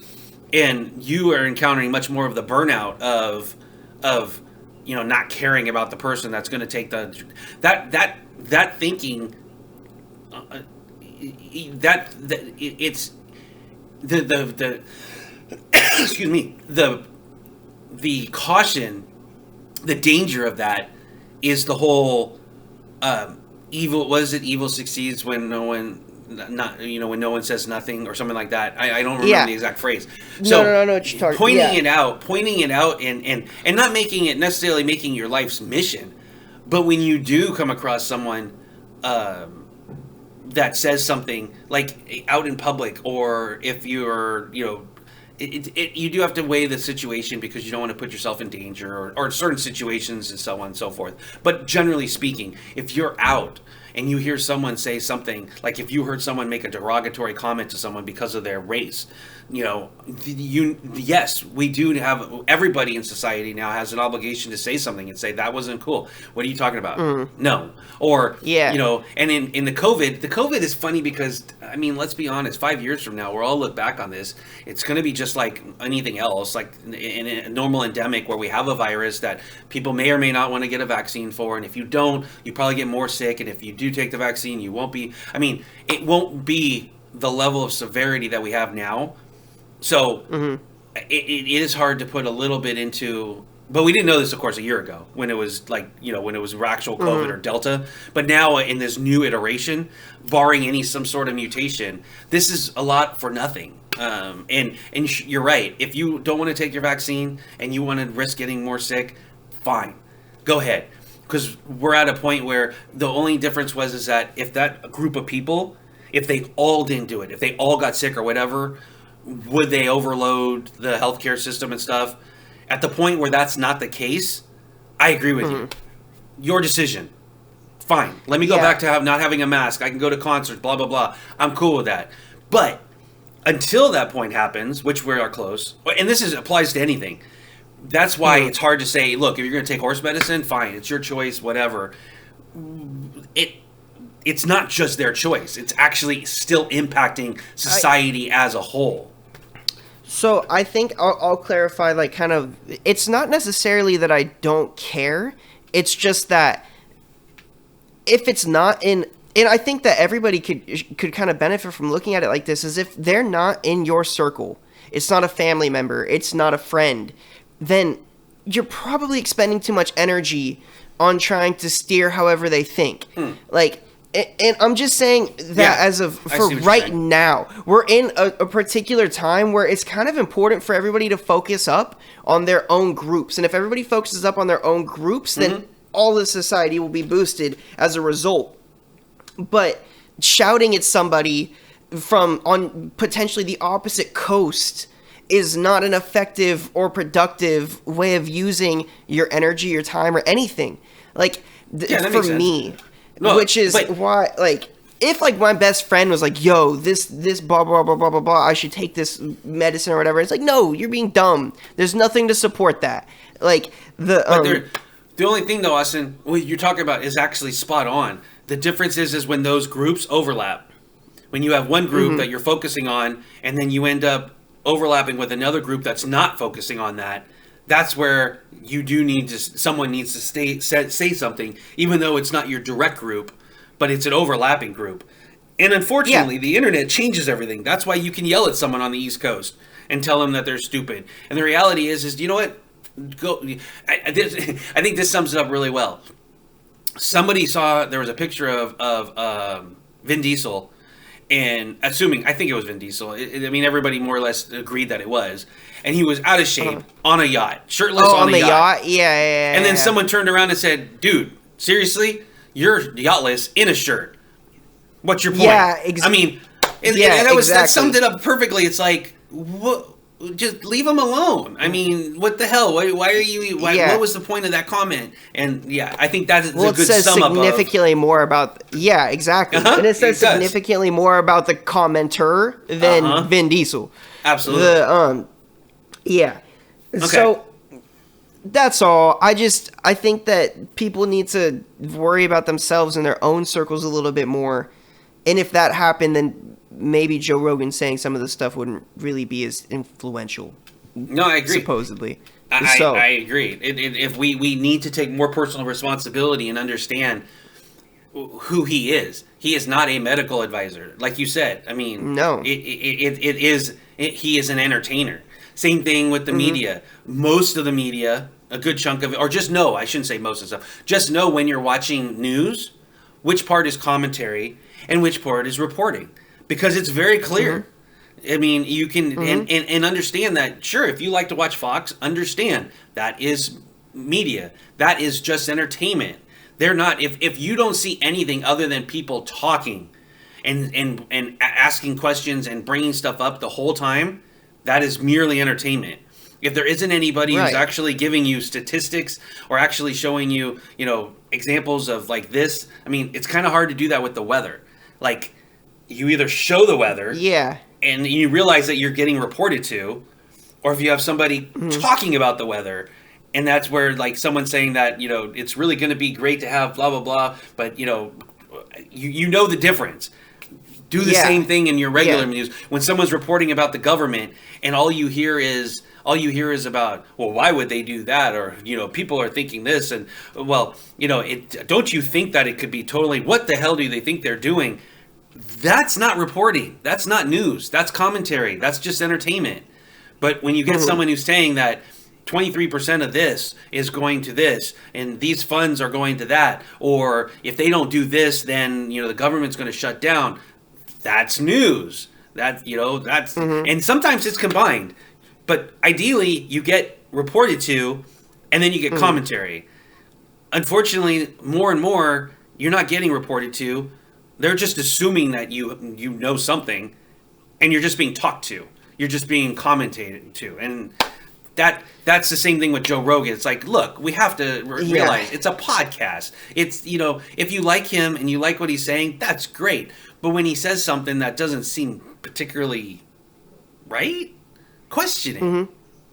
and you are encountering much more of the burnout of not caring about the person that's going to take that thinking. It's the excuse me, the caution, the danger of that is the whole evil succeeds when no one when no one says nothing, or something like that. I don't remember the exact phrase. So no, pointing it out and not making it necessarily making your life's mission, but when you do come across someone that says something like out in public, or if you're you do have to weigh the situation, because you don't want to put yourself in danger, or certain situations, and so on and so forth. But generally speaking, if you're out and you hear someone say something, like if you heard someone make a derogatory comment to someone because of their race, yes, we do have, everybody in society now has an obligation to say something and say, that wasn't cool. What are you talking about? No. Or, and in the COVID is funny because, I mean, let's be honest, 5 years from now, we'll all look back on this. It's going to be just like anything else, like in a normal endemic where we have a virus that people may or may not want to get a vaccine for. And if you don't, you probably get more sick. And if you do take the vaccine, you won't be, it won't be the level of severity that we have now. So it is hard to put a little bit into, but we didn't know this, of course, a year ago when it was when it was actual COVID or Delta. But now in this new iteration, barring some sort of mutation, this is a lot for nothing. And you're right. If you don't want to take your vaccine and you want to risk getting more sick, fine, go ahead. Because we're at a point where the only difference is that if that group of people, if they all didn't do it, if they all got sick or whatever, would they overload the healthcare system and stuff? At the point where that's not the case, I agree with you. Your decision. Fine. Let me go back to not having a mask. I can go to concerts, blah, blah, blah. I'm cool with that. But until that point happens, which we are close, and this applies to anything, that's why it's hard to say, look, if you're going to take horse medicine, fine. It's your choice, whatever. It's not just their choice. It's actually still impacting society as a whole. So I think I'll clarify, it's not necessarily that I don't care. It's just that if it's not in, and I think that everybody could kind of benefit from looking at it like this, is if they're not in your circle, it's not a family member, it's not a friend, then you're probably expending too much energy on trying to steer however they think. And I'm just saying that for right now, we're in a particular time where it's kind of important for everybody to focus up on their own groups. And if everybody focuses up on their own groups, then all of society will be boosted as a result. But shouting at somebody on potentially the opposite coast is not an effective or productive way of using your energy, your time, or anything. For me... No, which is why, if, my best friend was like, yo, this blah, blah, blah, blah, blah, blah, I should take this medicine or whatever. It's like, no, you're being dumb. There's nothing to support that. The only thing, though, Austin, what you're talking about is actually spot on. The difference is when those groups overlap. When you have one group that you're focusing on, and then you end up overlapping with another group that's not focusing on that, that's where you do need to. Someone needs to say something, even though it's not your direct group, but it's an overlapping group. And unfortunately, the internet changes everything. That's why you can yell at someone on the East Coast and tell them that they're stupid. And the reality is you know what? I think this sums it up really well. Somebody saw there was a picture of Vin Diesel, and I think it was Vin Diesel. I mean, everybody more or less agreed that it was. And he was out of shape on a yacht, shirtless on a yacht. Yeah. And then someone turned around and said, "Dude, seriously, you're yachtless in a shirt. What's your point?" Yeah, I mean, and that summed it up perfectly. It's like, what? Just leave them alone. I mean, what the hell? Why are you? What was the point of that comment? And I think that's a good sum up. It says significantly more about. Yeah, exactly. And it says significantly more about the commenter than Vin Diesel. Absolutely. Yeah. Okay. So that's all. I think that people need to worry about themselves and their own circles a little bit more. And if that happened, then maybe Joe Rogan saying some of the stuff wouldn't really be as influential. No, I agree. Supposedly. I agree. If we need to take more personal responsibility and understand who he is. He is not a medical advisor. Like you said, I mean, no. He is an entertainer. Same thing with the media. Most of the media, a good chunk of it, or just know, I shouldn't say most of the stuff, just know when you're watching news, which part is commentary and which part is reporting. Because it's very clear. I mean, you can, and understand that, sure, if you like to watch Fox, understand that is media. That is just entertainment. They're not, if you don't see anything other than people talking and asking questions and bringing stuff up the whole time, that is merely entertainment. If there isn't anybody who's actually giving you statistics or actually showing you, examples of like this, I mean, it's kind of hard to do that with the weather. Like, you either show the weather, and you realize that you're getting reported to, or if you have somebody talking about the weather, and that's where like someone's saying that it's really going to be great to have blah blah blah, but you know the difference. Do the same thing in your regular news. When someone's reporting about the government and all you hear is about, well, why would they do that? Or, people are thinking this. And, well, don't you think that it could be totally, what the hell do they think they're doing? That's not reporting. That's not news. That's commentary. That's just entertainment. But when you get someone who's saying that 23% of this is going to this, and these funds are going to that, or if they don't do this, then, the government's going to shut down. That's news. That's and sometimes it's combined. But ideally, you get reported to, and then you get commentary. Unfortunately, more and more, you're not getting reported to. They're just assuming that you know something, and you're just being talked to. You're just being commentated to. And that's the same thing with Joe Rogan. It's like, look, we have to realize it's a podcast. It's, if you like him and you like what he's saying, that's great. But when he says something that doesn't seem particularly right, question it.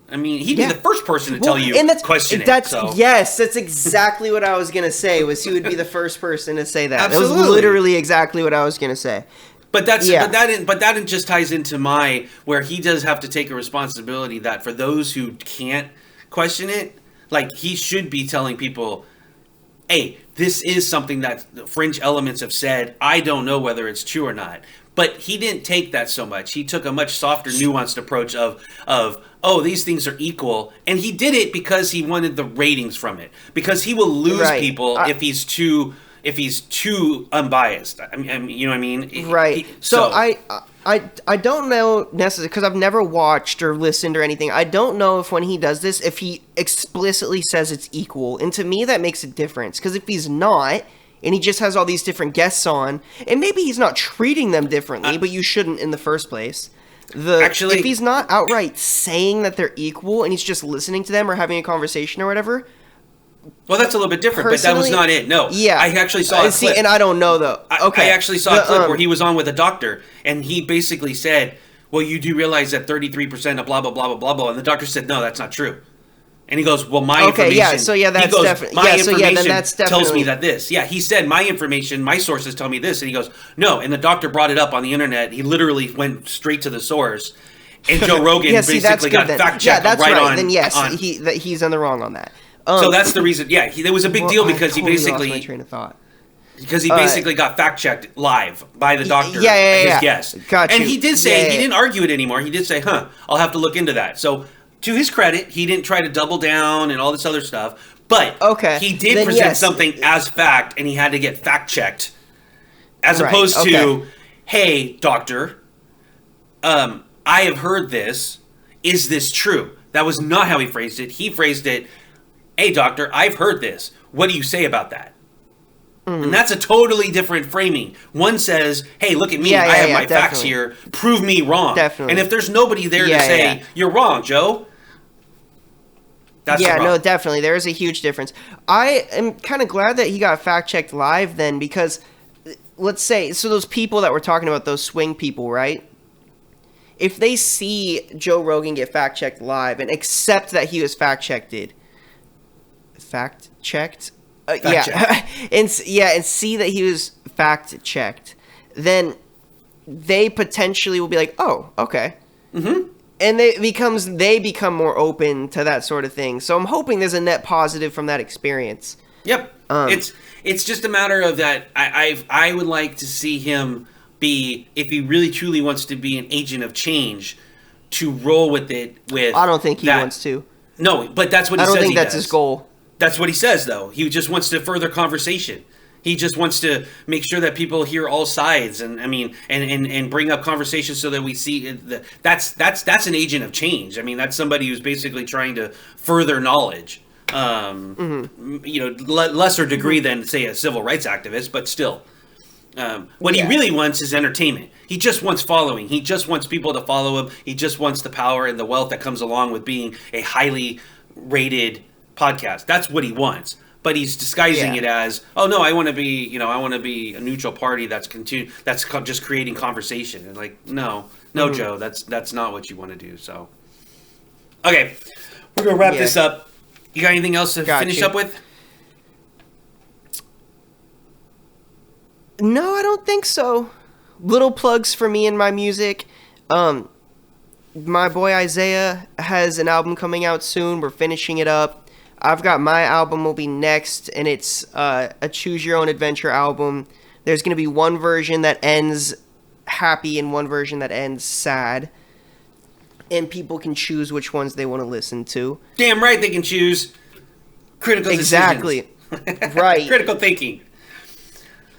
I mean, he'd be the first person to tell you, question it. Yes, that's exactly what I was going to say, was he would be the first person to say that. Absolutely. That was literally exactly what I was going to say. But that just ties into where he does have to take a responsibility that for those who can't question it, like he should be telling people, hey, this is something that fringe elements have said. I don't know whether it's true or not. But he didn't take that so much. He took a much softer, nuanced approach of these things are equal. And he did it because he wanted the ratings from it. Because he will lose people if he's too unbiased. I mean, you know what I mean? Right. So I don't know necessarily, because I've never watched or listened or anything. I don't know if when he does this, if he explicitly says it's equal. And to me, that makes a difference. Because if he's not, and he just has all these different guests on, and maybe he's not treating them differently, but you shouldn't in the first place. If he's not outright saying that they're equal, and he's just listening to them or having a conversation or whatever. Well, that's a little bit different, but that was not it. No. Yeah. I actually saw a clip. And I don't know, though. Okay. I actually saw a clip where he was on with a doctor, and he basically said, well, you do realize that 33% of blah, blah, blah, blah, blah, blah. And the doctor said, no, that's not true. And he goes, well, my information... that's definitely... tells me that this. Yeah, he said, my information, my sources tell me this. And he goes, no. And the doctor brought it up on the internet. He literally went straight to the source. And Joe Rogan basically got fact checked that's right on. Then yes, he's on the wrong on that. So that's the reason. Yeah, there was a big deal because I totally he basically lost my train of thought. Because he basically got fact checked live by the doctor. His guest. Got you. And he did say he didn't argue it anymore. He did say, I'll have to look into that. So to his credit, he didn't try to double down and all this other stuff. But he did present something as fact, and he had to get fact checked. As opposed to, hey, doctor, I have heard this. Is this true? That was not how he phrased it. He phrased it, hey, doctor, I've heard this. What do you say about that? And that's a totally different framing. One says, hey, look at me. I have my facts here. Prove me wrong. Definitely. And if there's nobody there to say, you're wrong, Joe, that's the problem. No, definitely. There is a huge difference. I am kind of glad that he got fact-checked live then because, let's say, so those people that we're talking about, those swing people, right? If they see Joe Rogan get fact-checked live and accept that he was fact-checked, and see that he was fact checked, then they potentially will be like, oh, okay, and they become more open to that sort of thing. So I'm hoping there's a net positive from that experience. Yep, it's just a matter of that. I would like to see him be, if he really truly wants to be an agent of change, to roll with it. I don't think he wants to. No, but that's what he says. I don't think that's his goal. That's what he says, though. He just wants to further conversation. He just wants to make sure that people hear all sides, and I mean, and bring up conversations so that we see that's an agent of change. I mean, that's somebody who's basically trying to further knowledge. Lesser degree than, say, a civil rights activist, but still. What he really wants is entertainment. He just wants following. He just wants people to follow him. He just wants the power and the wealth that comes along with being a highly rated podcast. That's what he wants. But he's disguising it as, oh no, I want to be a neutral party that's just creating conversation. And like, no, Joe, that's not what you want to do. So, okay, we're gonna wrap this up. You got anything else to finish up with? No, I don't think so. Little plugs for me and my music. My boy Isaiah has an album coming out soon. We're finishing it up. I've got my album will be next, and it's a Choose Your Own Adventure album. There's going to be one version that ends happy and one version that ends sad. And people can choose which ones they want to listen to. Damn right they can choose. Critical Exactly. Right. Critical thinking.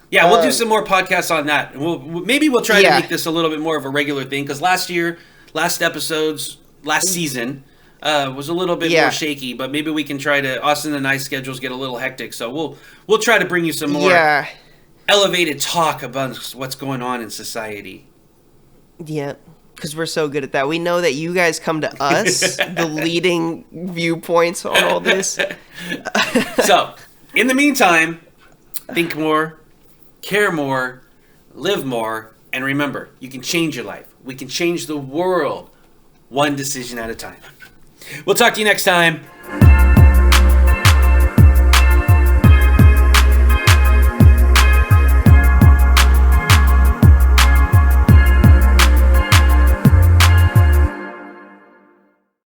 Yeah, we'll do some more podcasts on that. Maybe we'll try to make this a little bit more of a regular thing, because last season was a little bit more shaky, but maybe we can try to. Austin and I's schedules get a little hectic, so we'll try to bring you some more elevated talk about what's going on in society. Yeah, because we're so good at that. We know that you guys come to us, the leading viewpoints on all this. So, in the meantime, think more, care more, live more, and remember, you can change your life. We can change the world one decision at a time. We'll talk to you next time.